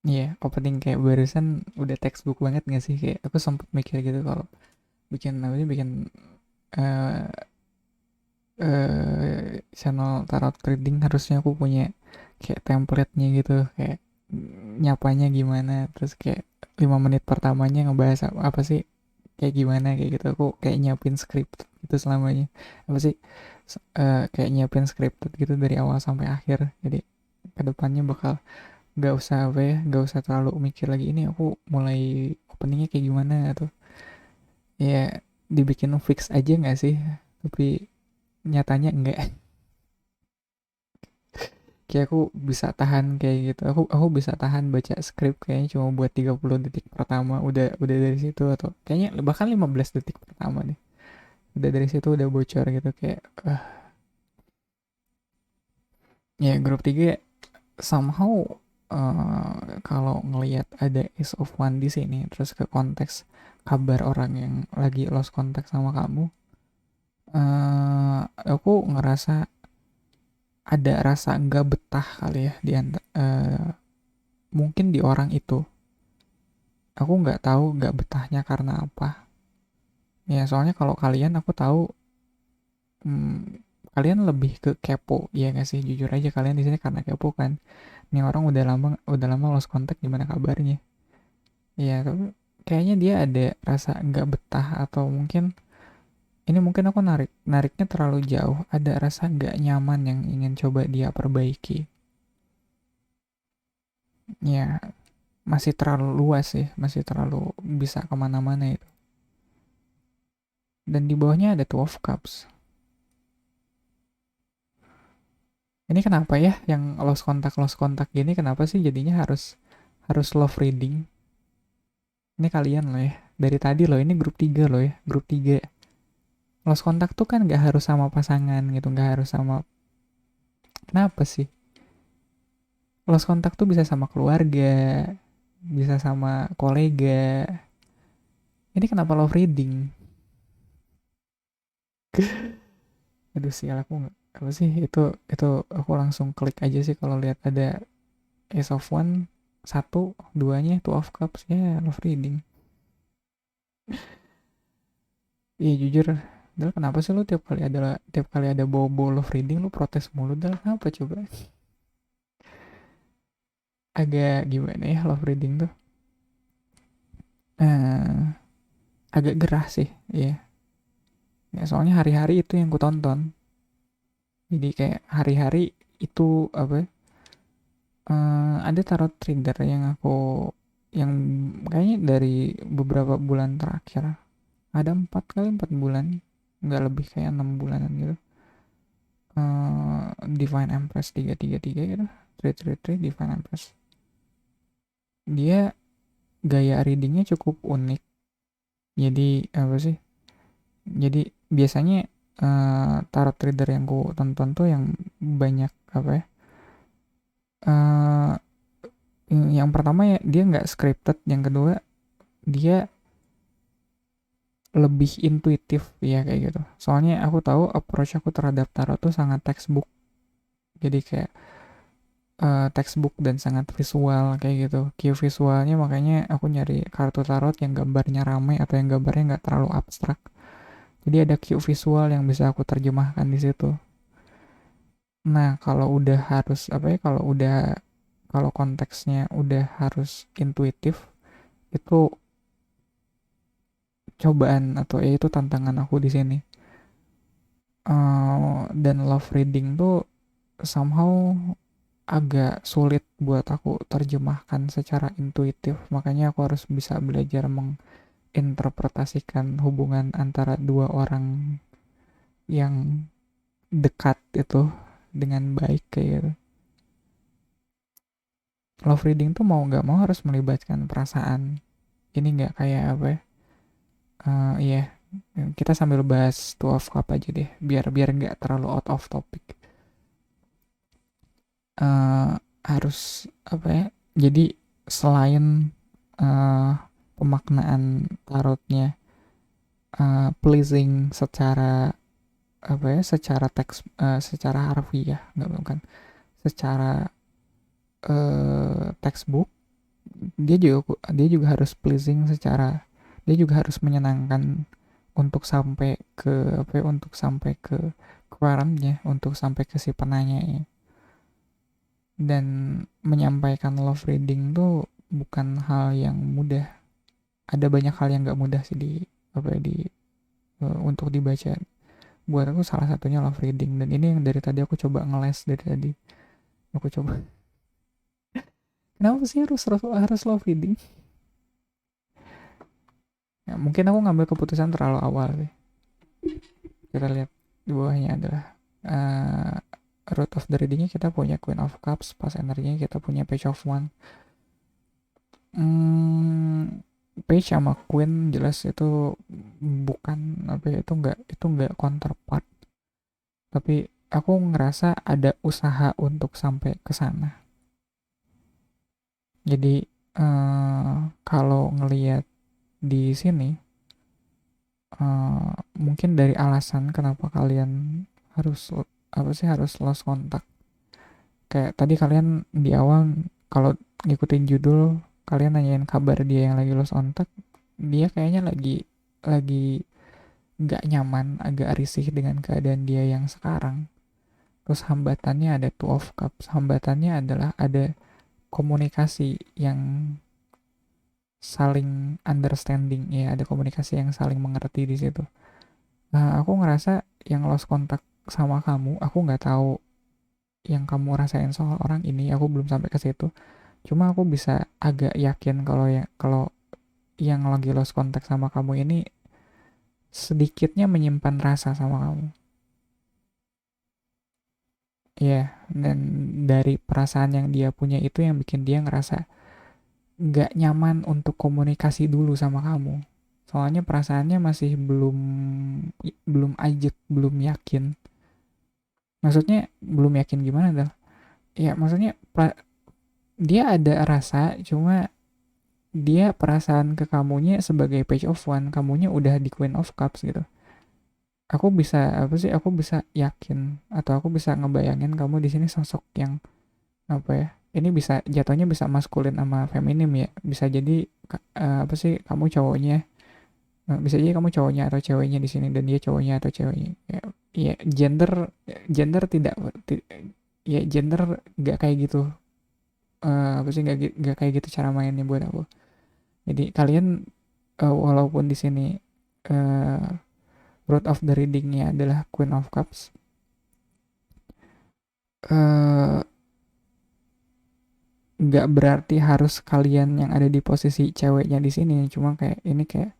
Iya, yeah, opening kayak barusan udah textbook banget gak sih? Kayak aku sempet mikir gitu kalau bikin apa sih, bikin uh, channel tarot reading harusnya aku punya kayak template-nya gitu, kayak nyapanya gimana, terus kayak 5 menit pertamanya ngebahas apa sih, kayak gimana kayak gitu. Aku kayak nyiapin skrip gitu selamanya, apa sih, kayak nyiapin skrip gitu dari awal sampai akhir. Jadi kedepannya bakal nggak usah apa ya, nggak usah terlalu mikir lagi ini aku mulai openingnya kayak gimana, atau ya dibikin fix aja nggak sih, tapi nyatanya enggak. Kayak aku bisa tahan kayak gitu, aku bisa tahan baca skrip kayaknya cuma buat 30 detik pertama, udah dari situ, atau kayaknya bahkan 15 detik pertama nih, udah dari situ udah bocor gitu, kayak Ya grup 3 somehow, kalau ngelihat ada Ace of One di sini terus ke konteks kabar orang yang lagi lost contact sama kamu, aku ngerasa ada rasa nggak betah kali ya mungkin di orang itu. Aku nggak tahu nggak betahnya karena apa. Ya soalnya kalau kalian aku tahu, kalian lebih ke kepo, ya nggak sih? Jujur aja kalian di sini karena kepo kan. Ini orang udah lama lost contact, gimana kabarnya? Ya tapi kayaknya dia ada rasa nggak betah, atau mungkin aku nariknya terlalu jauh. Ada rasa nggak nyaman yang ingin coba dia perbaiki. Ya masih terlalu luas sih, masih terlalu bisa kemana-mana itu. Dan di bawahnya ada Two of Cups. Ini kenapa ya yang lost contact gini, kenapa sih jadinya harus harus love reading? Ini kalian loh ya. Dari tadi loh, ini grup 3 loh ya, grup 3. Lost contact tuh kan gak harus sama pasangan gitu, gak harus sama, kenapa sih? Lost contact tuh bisa sama keluarga, bisa sama kolega. Ini kenapa love reading? Aduh sial, aku nggak apa sih itu aku langsung klik aja sih kalau lihat ada Ace of One satu, duanya Two of Cups, ya love reading. Iya jujur, Dal kenapa sih lu tiap kali ada bobo love reading lu protes mulu, Dal kenapa coba? Agak gimana ya love reading tuh? eh Agak gerah sih, iya. Ya soalnya hari-hari itu yang ku tonton. Jadi kayak hari-hari itu apa ya, ada tarot reader yang kayaknya dari beberapa bulan terakhir, ada 4 bulan, nggak lebih, kayak 6 bulanan gitu. Divine Empress 333 gitu, 333 Divine Empress. Dia gaya readingnya cukup unik. Jadi apa sih, jadi biasanya tarot reader yang ku tonton tuh yang banyak apa ya, eh yang pertama ya dia nggak scripted, yang kedua dia lebih intuitif ya kayak gitu. Soalnya aku tahu approach aku terhadap tarot tuh sangat textbook. Jadi kayak textbook dan sangat visual kayak gitu. Cue visualnya, makanya aku nyari kartu tarot yang gambarnya ramai atau yang gambarnya nggak terlalu abstrak. Jadi ada cue visual yang bisa aku terjemahkan di situ. Nah, kalau udah harus apa ya, kalau konteksnya udah harus intuitif, itu cobaan atau ya itu tantangan aku di sini. Dan love reading tuh somehow agak sulit buat aku terjemahkan secara intuitif. Makanya aku harus bisa belajar menginterpretasikan hubungan antara dua orang yang dekat itu dengan baik kayak gitu. Love reading tuh mau nggak mau harus melibatkan perasaan. Ini nggak kayak apa ya? Iya, kita sambil bahas Two of Cup aja deh, biar biar nggak terlalu out of topic. eh Harus apa ya? Jadi selain eh pemaknaan tarotnya pleasing secara apa ya? Secara teks, secara harfiah, nggak, bukan. Secara textbook, dia juga harus pleasing secara, dia juga harus menyenangkan untuk sampai ke apa ya, untuk sampai ke querentnya, untuk sampai ke si penanyanya. Dan menyampaikan love reading tuh bukan hal yang mudah. Ada banyak hal yang gak mudah sih di apa ya, untuk dibaca. Buat aku salah satunya love reading, dan ini yang dari tadi aku coba ngeles dari tadi. Aku coba. Kenapa sih harus love reading? Ya, mungkin aku ngambil keputusan terlalu awal sih. Kita lihat di bawahnya adalah uh, root of the readingnya kita punya Queen of Cups, pas energinya kita punya Page of One. Hmm, Page sama Queen jelas itu bukan apa ya, itu nggak counterpart, tapi aku ngerasa ada usaha untuk sampai ke sana. Jadi kalau ngelihat di sini, mungkin dari alasan kenapa kalian harus apa sih harus lost kontak. Kayak tadi kalian di awal kalau ngikutin judul kalian nanyain kabar dia yang lagi lost kontak, dia kayaknya lagi nggak nyaman, agak risih dengan keadaan dia yang sekarang. Terus hambatannya ada two of cups. Hambatannya adalah ada komunikasi yang saling understanding, ya ada komunikasi yang saling mengerti di situ. Nah, aku ngerasa yang lost kontak sama kamu, aku nggak tahu yang kamu rasain soal orang ini, aku belum sampai ke situ. Cuma aku bisa agak yakin kalau yang lagi lost kontak sama kamu ini sedikitnya menyimpan rasa sama kamu. Ya, dan dari perasaan yang dia punya itu yang bikin dia ngerasa nggak nyaman untuk komunikasi dulu sama kamu. Soalnya perasaannya masih belum ajak, belum yakin. Maksudnya belum yakin gimana dah? Ya maksudnya dia ada rasa, cuma dia perasaan ke kamunya sebagai page of one, kamunya udah di Queen of Cups gitu. Aku bisa apa sih? Aku bisa yakin atau aku bisa ngebayangin kamu di sini sosok yang apa ya? Ini bisa jatuhnya bisa maskulin sama feminim ya. Bisa jadi apa sih kamu cowoknya. Bisa jadi kamu cowoknya atau ceweknya di sini dan dia cowoknya atau ceweknya. Ya, ya gender gender tidak ya gender nggak kayak gitu. Apa sih nggak kayak gitu cara mainnya buat aku. Jadi kalian walaupun di sini uh, root of the readingnya adalah Queen of Cups, eh, nggak berarti harus kalian yang ada di posisi ceweknya di sini. Cuma kayak ini kayak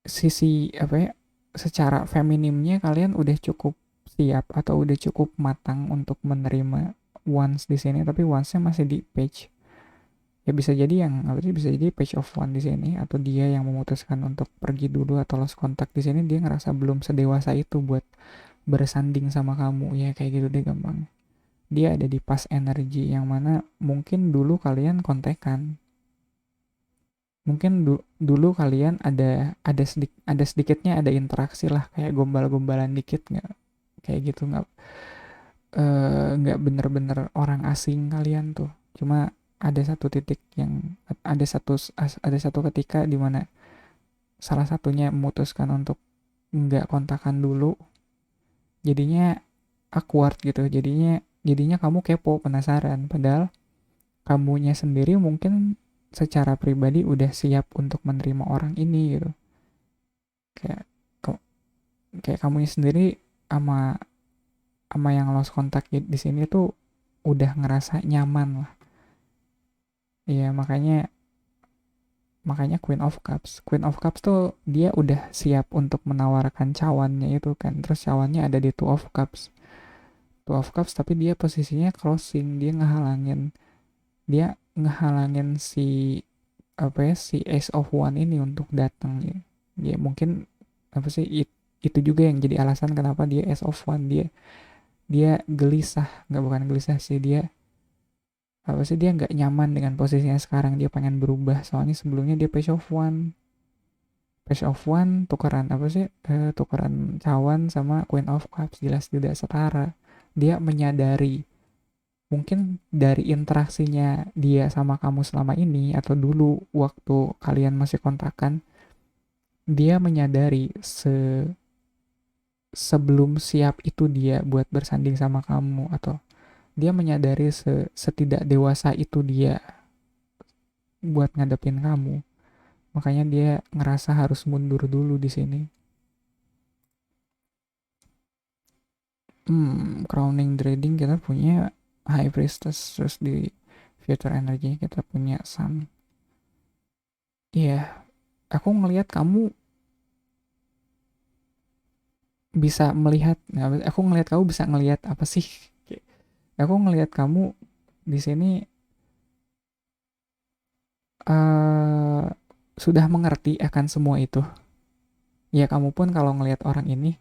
sisi apa ya? Secara feminimnya kalian udah cukup siap atau udah cukup matang untuk menerima once di sini. Tapi once-nya masih di page. Ya bisa jadi yang apa sih bisa jadi page of one di sini atau dia yang memutuskan untuk pergi dulu atau lost contact di sini dia ngerasa belum sedewasa itu buat bersanding sama kamu ya kayak gitu deh gampang. Dia ada di pas energi yang mana mungkin dulu kalian kontekan, mungkin dulu kalian ada sedikitnya ada interaksi lah kayak gombal-gombalan dikit nggak kayak gitu nggak bener-bener orang asing kalian tuh, cuma ada satu titik yang ada satu ketika di mana salah satunya memutuskan untuk nggak kontakan dulu, jadinya awkward gitu, jadinya kamu kepo penasaran padahal kamunya sendiri mungkin secara pribadi udah siap untuk menerima orang ini gitu, kayak kayak kamunya sendiri sama sama yang lost contact di sini tuh udah ngerasa nyaman lah. Iya makanya makanya Queen of Cups tuh dia udah siap untuk menawarkan cawannya itu kan, terus cawannya ada di Two of Cups tapi dia posisinya closing, dia ngehalangin si apa ya si Ace of One ini untuk datang ya. Ya mungkin apa sih itu juga yang jadi alasan kenapa dia Ace of One, dia dia gelisah, nggak bukan gelisah sih, dia apa sih dia nggak nyaman dengan posisinya sekarang, dia pengen berubah soalnya sebelumnya dia Page of One tukeran apa sih tukeran cawan sama Queen of Cups, jelas tidak setara. Dia menyadari mungkin dari interaksinya dia sama kamu selama ini atau dulu waktu kalian masih kontakan, dia menyadari sebelum siap itu dia buat bersanding sama kamu, atau dia menyadari setidak dewasa itu dia buat ngadepin kamu. Makanya dia ngerasa harus mundur dulu di sini. Crowning Dreading kita punya High Priestess, terus di Future Energy kita punya Sun. Iya, aku ngelihat kamu bisa melihat, aku ngelihat kamu bisa ngelihat apa sih? Aku ngelihat kamu di sini uh, sudah mengerti akan semua itu. Ya kamu pun kalau ngelihat orang ini,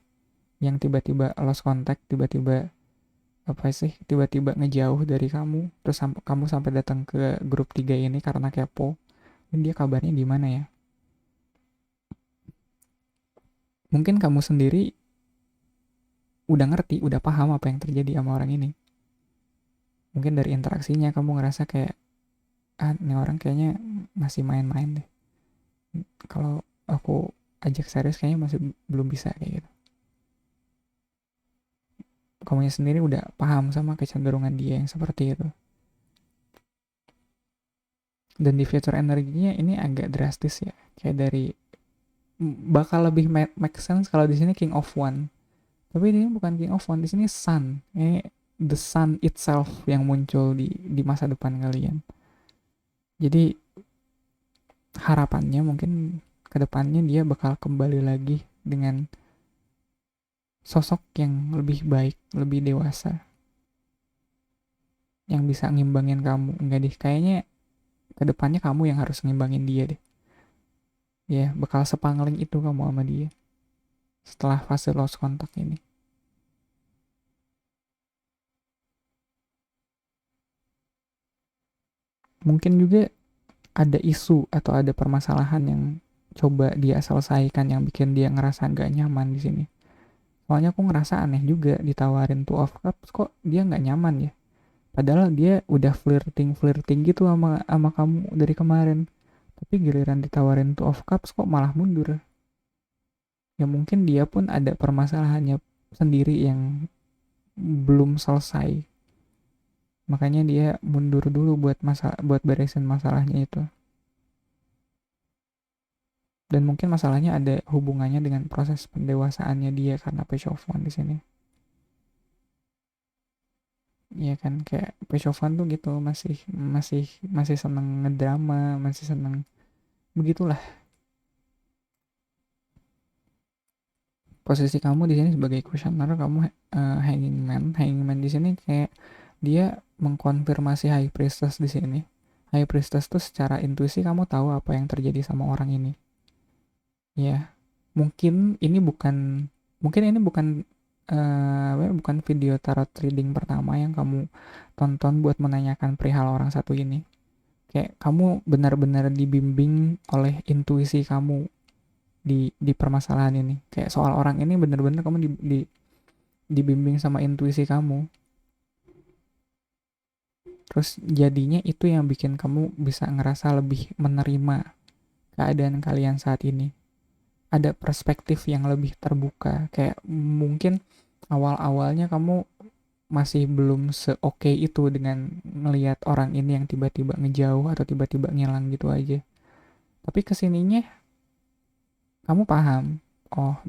yang tiba-tiba lost contact, tiba-tiba apa sih, tiba-tiba ngejauh dari kamu, terus kamu sampai datang ke grup 3 ini karena kepo, dan dia kabarnya gimana ya. Mungkin kamu sendiri udah ngerti, udah paham apa yang terjadi sama orang ini. Mungkin dari interaksinya kamu ngerasa kayak, ah ini orang kayaknya masih main-main deh, kalau aku ajak serius kayaknya masih belum bisa kayak gitu. Kamunya sendiri udah paham sama kecenderungan dia yang seperti itu. Dan di future energinya ini agak drastis ya, kayak dari bakal lebih make sense kalau di sini King of One, tapi ini bukan King of One, di sini Sun. Ini the Sun itself yang muncul di masa depan kalian. Jadi harapannya mungkin kedepannya dia bakal kembali lagi dengan sosok yang lebih baik, lebih dewasa, yang bisa ngimbangin kamu. Enggak deh, kayaknya kedepannya kamu yang harus ngimbangin dia deh. Ya, bakal sepangling itu kamu sama dia setelah fase lost contact ini. Mungkin juga ada isu atau ada permasalahan yang coba dia selesaikan yang bikin dia ngerasa gak nyaman di sini. Soalnya aku ngerasa aneh juga ditawarin Two of Cups kok dia nggak nyaman ya. Padahal dia udah flirting gitu sama kamu dari kemarin. Tapi giliran ditawarin Two of Cups kok malah mundur. Ya mungkin dia pun ada permasalahannya sendiri yang belum selesai. Makanya dia mundur dulu buat beresin masalahnya itu. Dan mungkin masalahnya ada hubungannya dengan proses pendewasaannya dia karena Page of One di sini. Iya kan, kayak Page of One tuh gitu, masih masih masih seneng ngedrama, masih seneng begitulah. Posisi kamu di sini sebagai questioner, kamu hanging man di sini kayak dia mengkonfirmasi High Priestess di sini. High Priestess tuh secara intuisi kamu tahu apa yang terjadi sama orang ini. Ya, mungkin ini bukan mungkin ini bukan bukan video tarot reading pertama yang kamu tonton buat menanyakan perihal orang satu ini. Kayak kamu benar-benar dibimbing oleh intuisi kamu di permasalahan ini. Kayak soal orang ini benar-benar kamu dibimbing sama intuisi kamu. Terus jadinya itu yang bikin kamu bisa ngerasa lebih menerima keadaan kalian saat ini. Ada perspektif yang lebih terbuka. Kayak mungkin awal-awalnya kamu masih belum se-oke itu dengan ngelihat orang ini yang tiba-tiba ngejauh atau tiba-tiba ngilang gitu aja. Tapi kesininya kamu paham, oh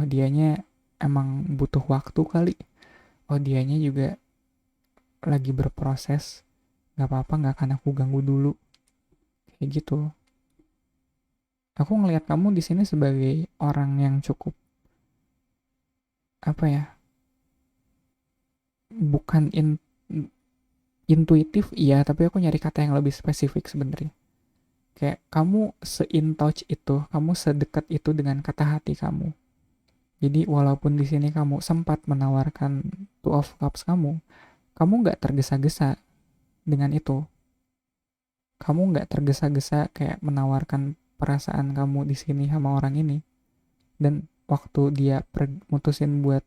dianya emang butuh waktu kali. Oh dianya juga lagi berproses. Gak apa-apa, gak akan aku ganggu dulu. Kayak gitu. Aku ngelihat kamu di sini sebagai orang yang cukup apa ya? Bukan intuitif iya, tapi aku nyari kata yang lebih spesifik sebenarnya. Kayak kamu se-in touch itu, kamu sedekat itu dengan kata hati kamu. Jadi walaupun di sini kamu sempat menawarkan Two of Cups kamu nggak tergesa-gesa dengan itu. Kamu nggak tergesa-gesa kayak menawarkan perasaan kamu di sini sama orang ini. Dan waktu dia mutusin buat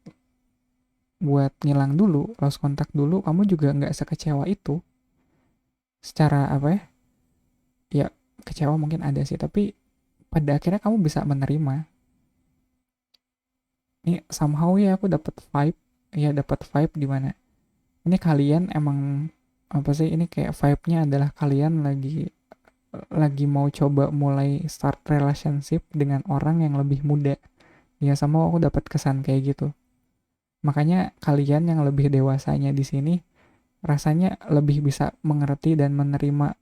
buat ngilang dulu, lost contact dulu, kamu juga nggak sekecewa itu. Secara apa ya? Ya kecewa mungkin ada sih, tapi pada akhirnya kamu bisa menerima. Ini somehow ya aku dapat vibe di mana ini kalian emang apa sih, ini kayak vibe-nya adalah kalian lagi mau coba mulai start relationship dengan orang yang lebih muda. Ya sama aku dapat kesan kayak gitu. Makanya kalian yang lebih dewasanya di sini rasanya lebih bisa mengerti dan menerima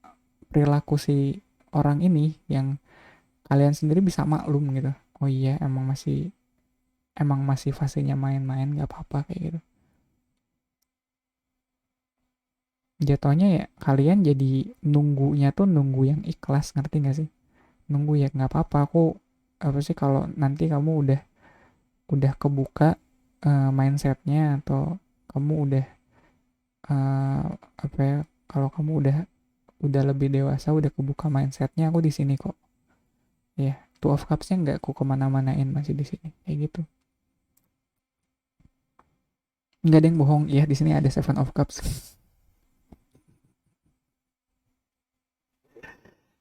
perilaku si orang ini yang kalian sendiri bisa maklum gitu. Oh iya, emang masih fasenya main-main, gak apa-apa kayak gitu. Jatuhnya ya kalian jadi nunggunya tuh nunggu yang ikhlas, ngerti gak sih? Nunggu ya nggak apa-apa, aku apa sih kalau nanti kamu udah udah kebuka mindsetnya, atau kamu udah apa ya, kalau kamu udah lebih dewasa, udah kebuka mindsetnya, aku di sini kok. Ya, two of cups-nya nggak aku kemana-manain, masih di sini kayak gitu. Nggak ada yang bohong, ya di sini ada seven of cups.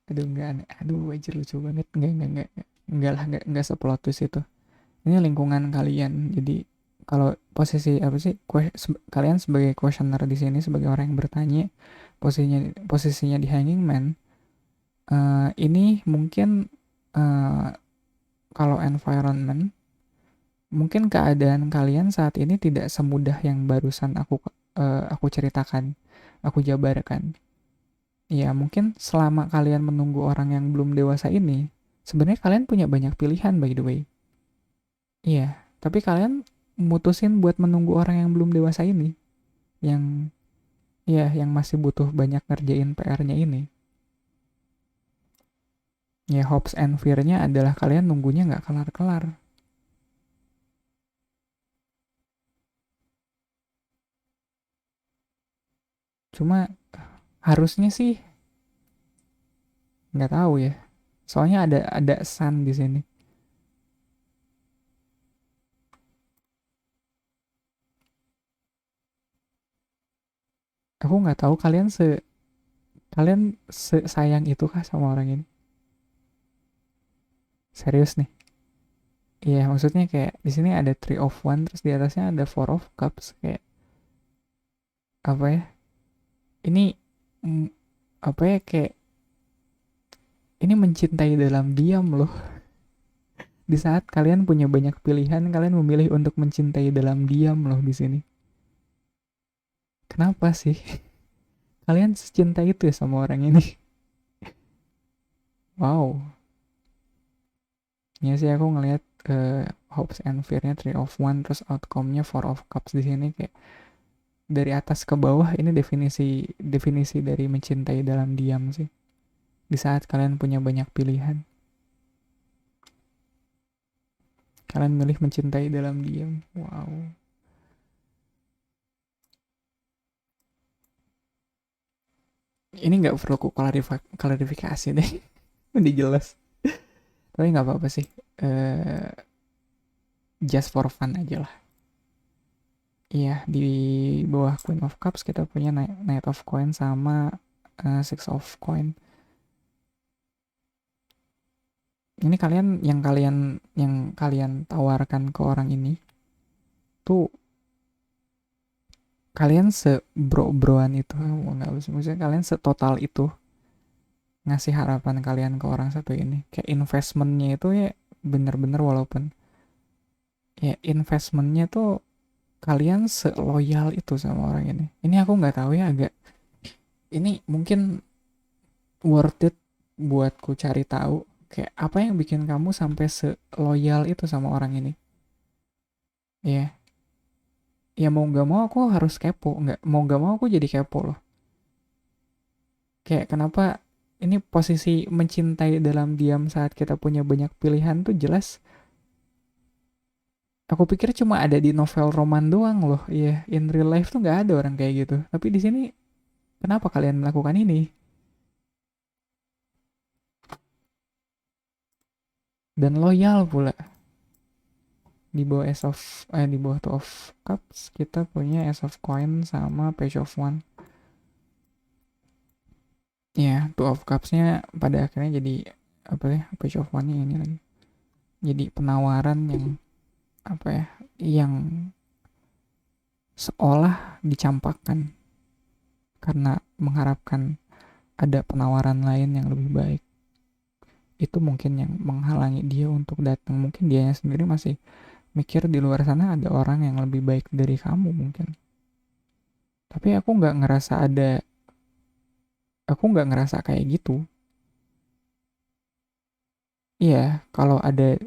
Aduh, nggak aneh, aduh wajar, lucu banget. Nggak lah, nggak seplot twist itu. Ini lingkungan kalian, jadi kalau posisi apa sih, kalian sebagai questioner di sini, sebagai orang yang bertanya, posisinya di hanging man. Ini mungkin uh, kalau environment, mungkin keadaan kalian saat ini tidak semudah yang barusan aku ceritakan, aku jabarkan. Ya, mungkin selama kalian menunggu orang yang belum dewasa ini, sebenarnya kalian punya banyak pilihan, by the way. Iya, tapi kalian mutusin buat menunggu orang yang belum dewasa ini, yang ya yang masih butuh banyak ngerjain PR-nya ini. Ya, hopes and fear-nya adalah kalian nunggunya nggak kelar-kelar. Cuma harusnya sih, nggak tahu ya. Soalnya ada sun di sini. Aku nggak tahu kalian sayang itu kah sama orang ini? Serius nih. Iya, maksudnya kayak di sini ada three of one, terus di atasnya ada four of cups, kayak apa ya? Ini mm, apa ya, kayak ini mencintai dalam diam loh. Di saat kalian punya banyak pilihan, kalian memilih untuk mencintai dalam diam loh di sini. Kenapa sih? Kalian secinta itu ya sama orang ini? Wow. Ya sih, aku ngelihat hopes and fear-nya three of one, terus outcome-nya four of cups di sini, kayak dari atas ke bawah ini definisi definisi dari mencintai dalam diam sih. Di saat kalian punya banyak pilihan, kalian milih mencintai dalam diam. Wow. Ini nggak perlu ku klarifikasi deh. Udah jelas. Tapi nggak apa-apa sih. Eh just for fun aja lah. Iya, di bawah Queen of Cups kita punya Knight of Coin sama Six of Coin. Ini yang kalian tawarkan ke orang ini tuh, kalian sebro-broan itu, nggak bisa, maksudnya kalian setotal itu ngasih harapan kalian ke orang satu ini, kayak investmentnya itu ya bener-bener, walaupun ya investmentnya tuh kalian seloyal itu sama orang ini aku nggak tahu ya, agak ini mungkin worth it buatku cari tahu, kayak apa yang bikin kamu sampai seloyal itu sama orang ini. Ya, ya mau nggak mau aku harus kepo, nggak mau nggak mau aku jadi kepo loh. Kayak kenapa ini posisi mencintai dalam diam saat kita punya banyak pilihan tuh jelas. Aku pikir cuma ada di novel roman doang loh. Iya, in real life tuh nggak ada orang kayak gitu. Tapi di sini kenapa kalian melakukan ini? Dan loyal pula. Di bawah two of cups kita punya ace of coin sama page of one. Ya, two of cupsnya pada akhirnya jadi apa ya? Page of one-nya ini lagi. Jadi penawaran yang apa ya? Yang seolah dicampakkan karena mengharapkan ada penawaran lain yang lebih baik. Itu mungkin yang menghalangi dia untuk datang. Mungkin dia sendiri masih mikir di luar sana ada orang yang lebih baik dari kamu mungkin. Tapi aku nggak ngerasa kayak gitu. Iya, kalau ada,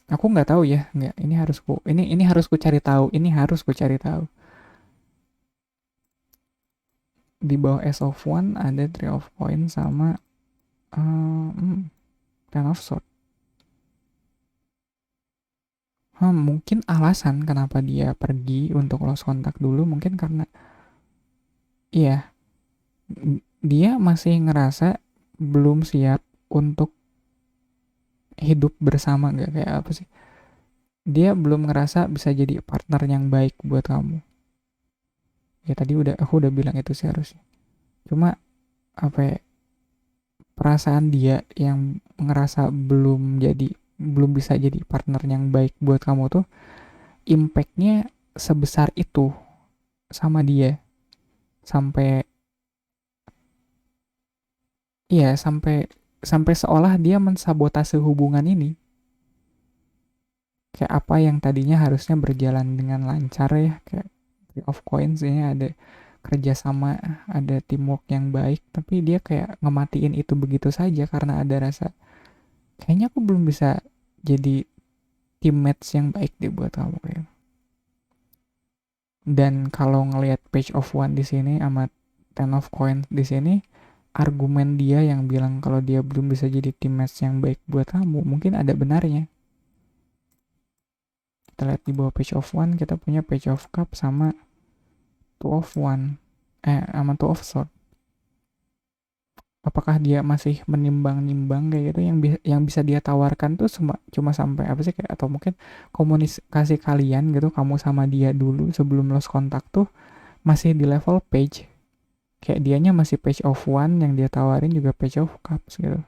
aku nggak tahu ya, nggak, ini harus ku cari tahu, ini harus ku cari tahu. Di bawah S of One ada Three of Coins sama Ten of Sword. Mungkin alasan kenapa dia pergi untuk lost kontak dulu mungkin karena iya, dia masih ngerasa belum siap untuk hidup bersama, nggak kayak apa sih, dia belum ngerasa bisa jadi partner yang baik buat kamu. Ya tadi aku udah bilang itu sih harusnya. Cuma apa ya, perasaan dia yang ngerasa belum bisa jadi partner yang baik buat kamu tuh impactnya sebesar itu sama dia, sampai iya sampai sampai seolah dia mensabotase hubungan ini. Kayak apa yang tadinya harusnya berjalan dengan lancar ya, kayak Three of Coins ini ada kerjasama, ada teamwork yang baik, tapi dia kayak ngematiin itu begitu saja karena ada rasa kayaknya aku belum bisa jadi teammates yang baik deh buat kamu kayak. Dan kalau ngelihat Page of One di sini sama Ten of Coins di sini, argumen dia yang bilang kalau dia belum bisa jadi teammates yang baik buat kamu mungkin ada benarnya. Kita lihat di bawah Page of One kita punya Page of Cup sama Two of One, sama Two of Sword. Apakah dia masih menimbang-nimbang kayak gitu, yang bisa dia tawarkan tuh cuma sampai apa sih, kayak atau mungkin komunikasi kalian gitu kamu sama dia dulu sebelum lost kontak tuh masih di level page, kayak dianya masih Page of One, yang dia tawarin juga Page of Cups gitu.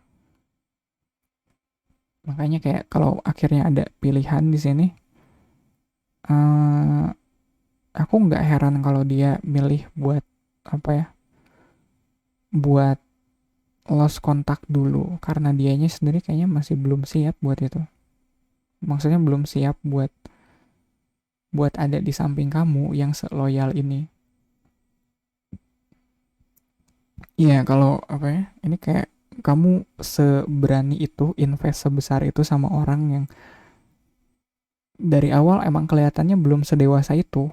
Makanya kayak kalau akhirnya ada pilihan di sini, eh aku nggak heran kalau dia milih buat apa ya, buat lost kontak dulu karena dianya sendiri kayaknya masih belum siap buat itu. Maksudnya belum siap buat buat ada di samping kamu yang seloyal ini. Iya, kalau apa ya, ini kayak kamu seberani itu invest sebesar itu sama orang yang dari awal emang kelihatannya belum sedewasa itu.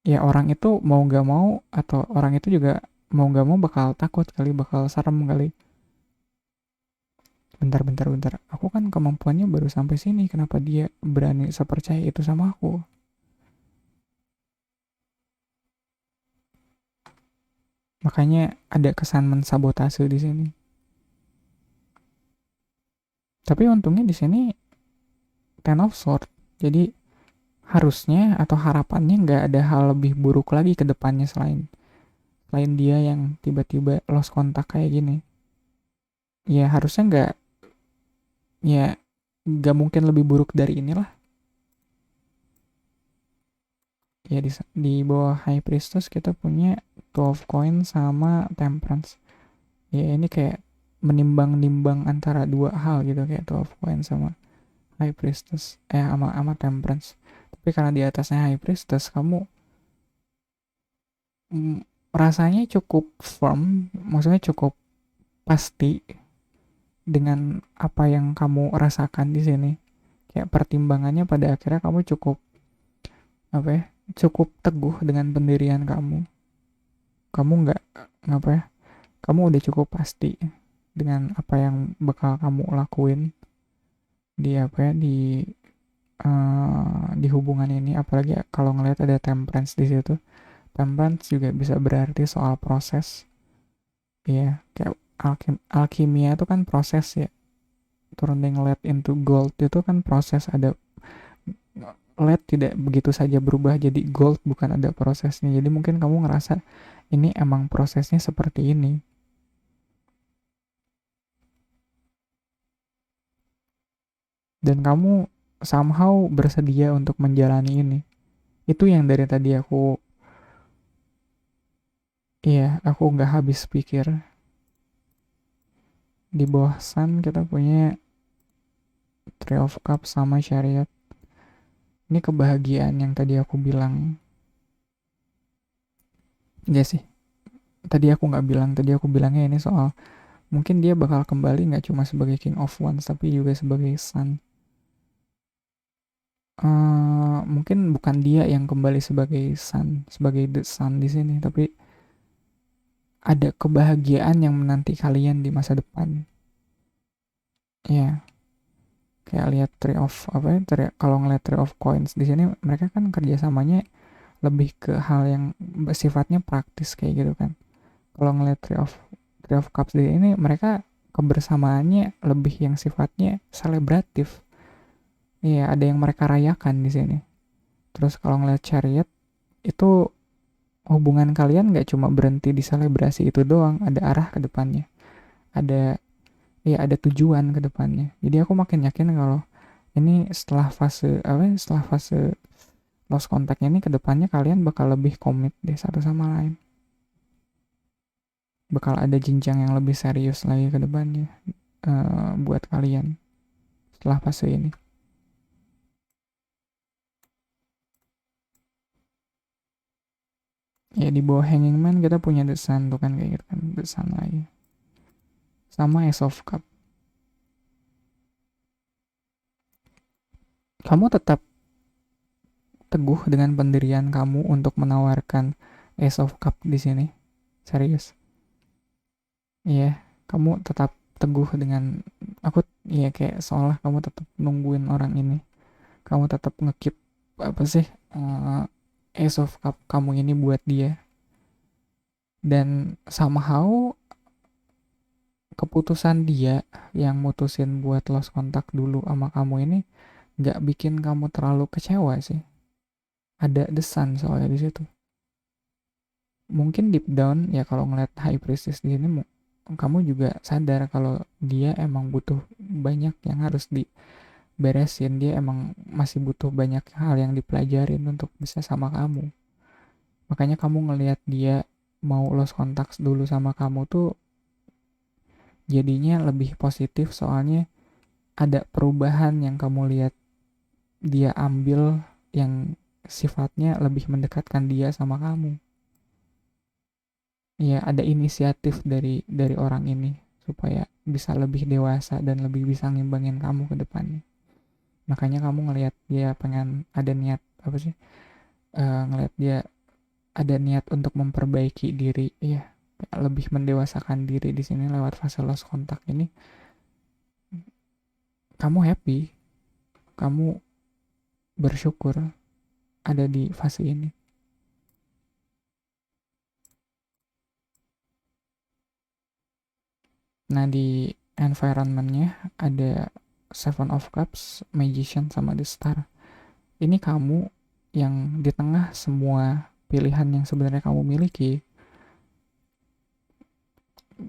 Ya orang itu mau gak mau, atau orang itu juga mau gak mau bakal takut kali, bakal serem kali. Bentar, bentar, bentar. Aku kan kemampuannya baru sampai sini. Kenapa dia berani sepercaya itu sama aku? Makanya ada kesan mensabotase di sini. Tapi untungnya di sini Ten of Sword. Jadi harusnya atau harapannya nggak ada hal lebih buruk lagi ke depannya selain selain dia yang tiba-tiba lost kontak kayak gini. Ya harusnya ya nggak mungkin lebih buruk dari inilah. Ya di bawah High Priestess kita punya Two of Coins sama Temperance. Ya ini kayak menimbang-nimbang antara dua hal gitu, kayak Two of Coins sama High Priestess, sama Temperance. Tapi karena di atasnya High Priestess, kamu rasanya cukup firm, maksudnya cukup pasti dengan apa yang kamu rasakan di sini. Kayak pertimbangannya pada akhirnya kamu cukup apa ya, cukup teguh dengan pendirian kamu. Kamu nggak apa ya, kamu udah cukup pasti dengan apa yang bakal kamu lakuin di apa ya, di hubungan ini. Apalagi kalau ngelihat ada temperance di situ. Temperance juga bisa berarti soal proses. Iya, kayak alkimia itu kan proses ya. Turning lead into gold itu kan proses. Ada lead tidak begitu saja berubah jadi gold, bukan ada prosesnya. Jadi mungkin kamu ngerasa ini emang prosesnya seperti ini. Dan kamu somehow bersedia untuk menjalani ini. Itu yang dari tadi aku nggak habis pikir. Di bawah Sun kita punya Three of Cups sama Chariot. Ini kebahagiaan yang tadi aku bilang. Iya sih, tadi aku bilangnya ini soal mungkin dia bakal kembali nggak cuma sebagai King of Wands tapi juga sebagai Sun. Mungkin bukan dia yang kembali sebagai Sun, sebagai The Sun di sini, tapi ada kebahagiaan yang menanti kalian di masa depan. Ya, Kayak lihat tree of apa ya, kalau ngeliat tree of coins di sini mereka kan kerjasamanya lebih ke hal yang sifatnya praktis kayak gitu kan. Kalau ngeliat tree of cups di ini mereka kebersamaannya lebih yang sifatnya selebratif. Iya, ada yang mereka rayakan di sini. Terus kalau ngeliat chariot itu hubungan kalian nggak cuma berhenti di selebrasi itu doang, ada arah ke depannya. Ada ada tujuan ke depannya. Jadi aku makin yakin kalau ini setelah fase lost contact ini ke depannya kalian bakal lebih komit deh satu sama lain. Bakal ada jenjang yang lebih serius lagi ke depannya buat kalian setelah fase ini. Ya di bawah Hanging Man kita punya The Sun tuh kan kayak gitu kan, The Sun lagi. Sama Ace of Cup. Kamu tetap teguh dengan pendirian kamu untuk menawarkan Ace of Cup di sini. Serius. Iya, kamu tetap teguh dengan aku, iya kayak seolah kamu tetap nungguin orang ini. Kamu tetap ngekip apa sih Ace of Cup kamu ini buat dia. Dan somehow keputusan dia yang mutusin buat lost kontak dulu sama kamu ini nggak bikin kamu terlalu kecewa sih. Ada desan soalnya di situ. Mungkin deep down ya kalau ngeliat High Priestess di sini kamu juga sadar kalau dia emang butuh banyak yang harus diberesin. Dia emang masih butuh banyak hal yang dipelajarin untuk bisa sama kamu. Makanya kamu ngelihat dia mau lost contact dulu sama kamu tuh jadinya lebih positif, soalnya ada perubahan yang kamu lihat dia ambil yang sifatnya lebih mendekatkan dia sama kamu. Ya, ada inisiatif dari orang ini supaya bisa lebih dewasa dan lebih bisa ngimbangin kamu ke depannya. Makanya kamu ngelihat dia pengen ada niat apa sih? Ngelihat dia ada niat untuk memperbaiki diri, ya, lebih mendewasakan diri di sini lewat fase lost contact ini. Kamu happy, kamu bersyukur ada di fase ini. Nah, di environmentnya ada Seven of Cups, Magician, sama The Star. Ini kamu yang di tengah semua pilihan yang sebenarnya kamu miliki,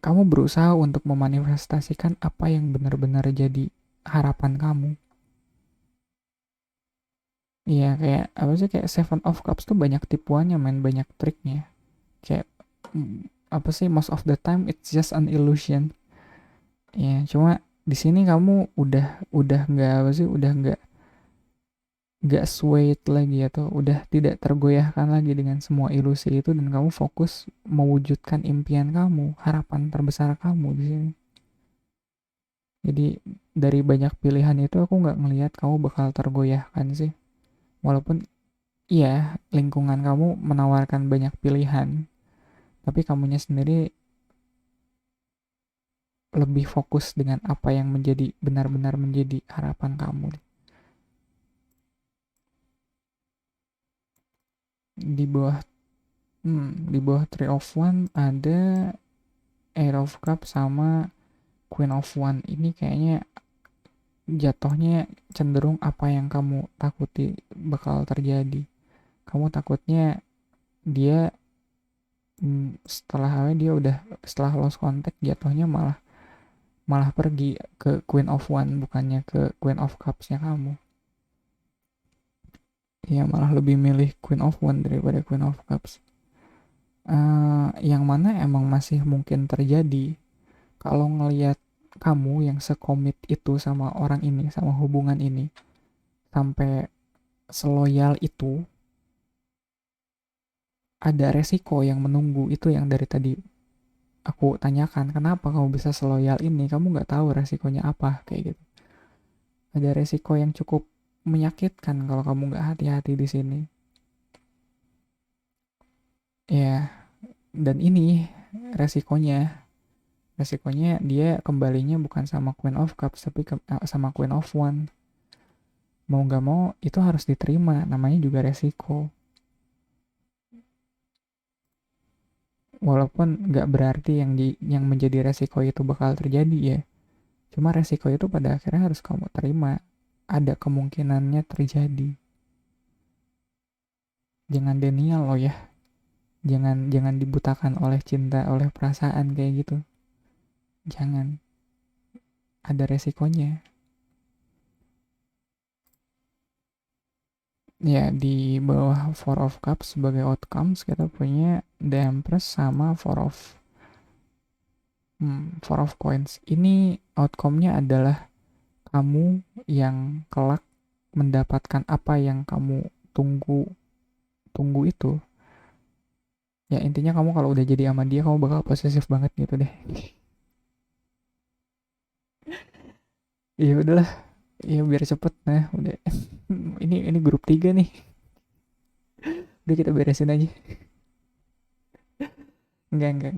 kamu berusaha untuk memanifestasikan apa yang benar-benar jadi harapan kamu. Iya, kayak apa sih, kayak Seven of Cups tuh banyak tipuannya, main banyak triknya. Kayak apa sih, most of the time it's just an illusion. Ya, cuma di sini kamu udah nggak apa sih, udah nggak swayed lagi atau udah tidak tergoyahkan lagi dengan semua ilusi itu, dan kamu fokus mewujudkan impian kamu, harapan terbesar kamu di sini. Jadi dari banyak pilihan itu aku nggak ngelihat kamu bakal tergoyahkan sih. Walaupun iya, lingkungan kamu menawarkan banyak pilihan, tapi kamunya sendiri lebih fokus dengan apa yang menjadi benar-benar menjadi harapan kamu. Di bawah di bawah Three of One ada Air of Cup sama Queen of One. Ini kayaknya jatuhnya cenderung apa yang kamu takuti bakal terjadi. Kamu takutnya dia setelah lost contact jatuhnya malah malah pergi ke Queen of One, bukannya ke Queen of Cups-nya kamu. Ya, malah lebih milih Queen of One daripada Queen of Cups. Yang mana emang masih mungkin terjadi kalau ngelihat kamu yang sekomit itu sama orang ini, sama hubungan ini, sampai seloyal itu, ada resiko yang menunggu. Itu yang dari tadi aku tanyakan, kenapa kamu bisa seloyal ini, kamu nggak tahu resikonya apa, kayak gitu. Ada resiko yang cukup menyakitkan kalau kamu nggak hati-hati di sini. Ya, dan ini resikonya Resikonya dia kembalinya bukan sama Queen of Cups tapi sama Queen of One. Mau nggak mau itu harus diterima, namanya juga resiko. Walaupun nggak berarti yang menjadi resiko itu bakal terjadi ya. Cuma resiko itu pada akhirnya harus kamu terima. Ada kemungkinannya terjadi. Jangan denial loh ya. Jangan jangan dibutakan oleh cinta, oleh perasaan kayak gitu. Jangan. Ada resikonya. Ya, di bawah Four of Cups sebagai outcomes kita punya The Empress sama Four of Coins. Ini outcome-nya adalah kamu yang kelak mendapatkan apa yang kamu tunggu tunggu itu. Ya intinya kamu kalau udah jadi sama dia kamu bakal posesif banget gitu deh. Iya udahlah, ya biar cepet nah udah. Ini grup 3 nih. Udah kita beresin aja. Enggak.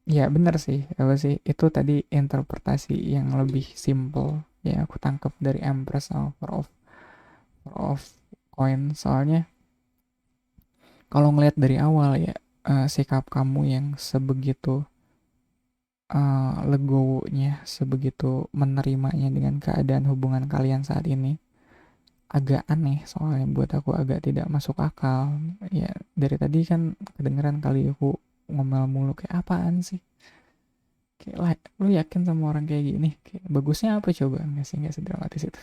Ya bener sih, apa sih itu tadi interpretasi yang lebih simple ya aku tangkap dari Empress sama Four of Coin. Soalnya kalau ngeliat dari awal ya, sikap kamu yang sebegitu legowonya, sebegitu menerimanya dengan keadaan hubungan kalian saat ini agak aneh, soalnya buat aku agak tidak masuk akal. Ya dari tadi kan kedengeran kali aku ngomel mulu kayak apaan sih, kayak lah, lu yakin sama orang kayak gini, kayak bagusnya apa coba, nggak sih dramatis itu.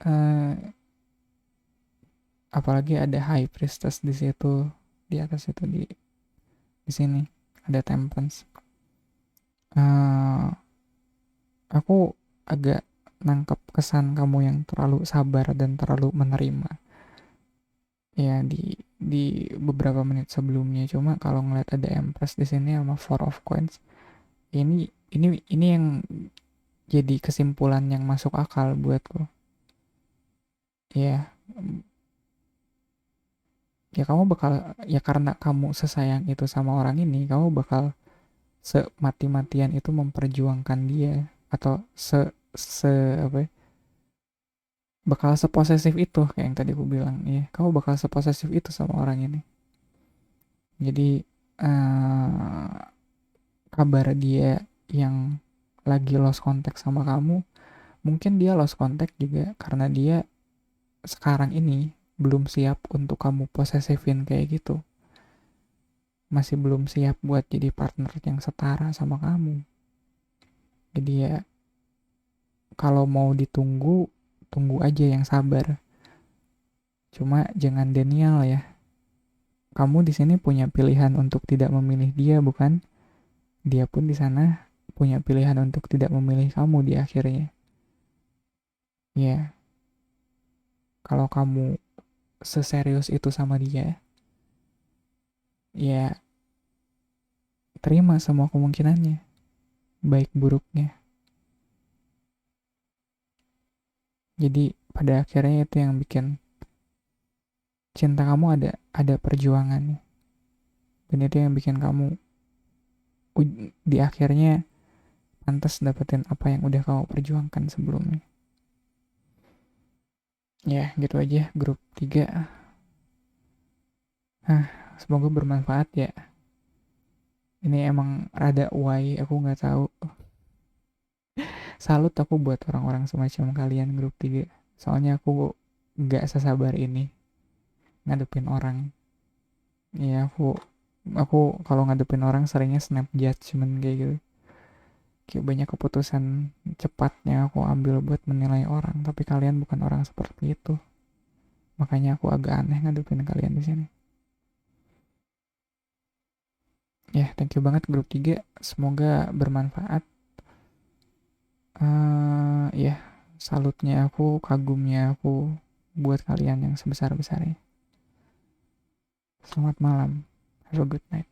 Eh, Apalagi ada high priestess di situ, di atas itu, di sini ada temperance. eh aku agak nangkep kesan kamu yang terlalu sabar dan terlalu menerima ya di beberapa menit sebelumnya. Cuma kalau ngeliat ada Empress di sini sama Four of Coins, ini yang jadi kesimpulan yang masuk akal buatku. Ya, ya kamu bakal, ya karena kamu sesayang itu sama orang ini, kamu bakal semati-matian itu memperjuangkan dia, atau se apa ya, bakal seposesif itu kayak yang tadi aku bilang ya, kamu bakal seposesif itu sama orang ini. Jadi eh kabar dia yang lagi lost contact sama kamu, mungkin dia lost contact juga karena dia sekarang ini belum siap untuk kamu posesifin kayak gitu, masih belum siap buat jadi partner yang setara sama kamu. Jadi ya kalau mau ditunggu, tunggu aja yang sabar, cuma jangan denial ya. Kamu di sini punya pilihan untuk tidak memilih dia, bukan? Dia pun di sana punya pilihan untuk tidak memilih kamu di akhirnya. Ya, kalau kamu seserius itu sama dia, ya terima semua kemungkinannya, baik buruknya. Jadi pada akhirnya itu yang bikin cinta kamu ada perjuangannya. Dan itu yang bikin kamu di akhirnya pantas dapetin apa yang udah kamu perjuangkan sebelumnya. Ya gitu aja grup 3. Semoga bermanfaat ya. Ini emang rada why aku nggak tahu. Salut aku buat orang-orang semacam kalian grup 3. Soalnya aku nggak sesabar ini ngadepin orang. Ya aku kalau ngadepin orang seringnya snap judgment kayak gitu. Kayak banyak keputusan cepatnya aku ambil buat menilai orang, tapi kalian bukan orang seperti itu. Makanya aku agak aneh ngadepin kalian di sini. Ya, thank you banget grup 3. Semoga bermanfaat. Ya, salutnya aku, kagumnya aku buat kalian yang sebesar-besarnya. Selamat malam. Have a good night.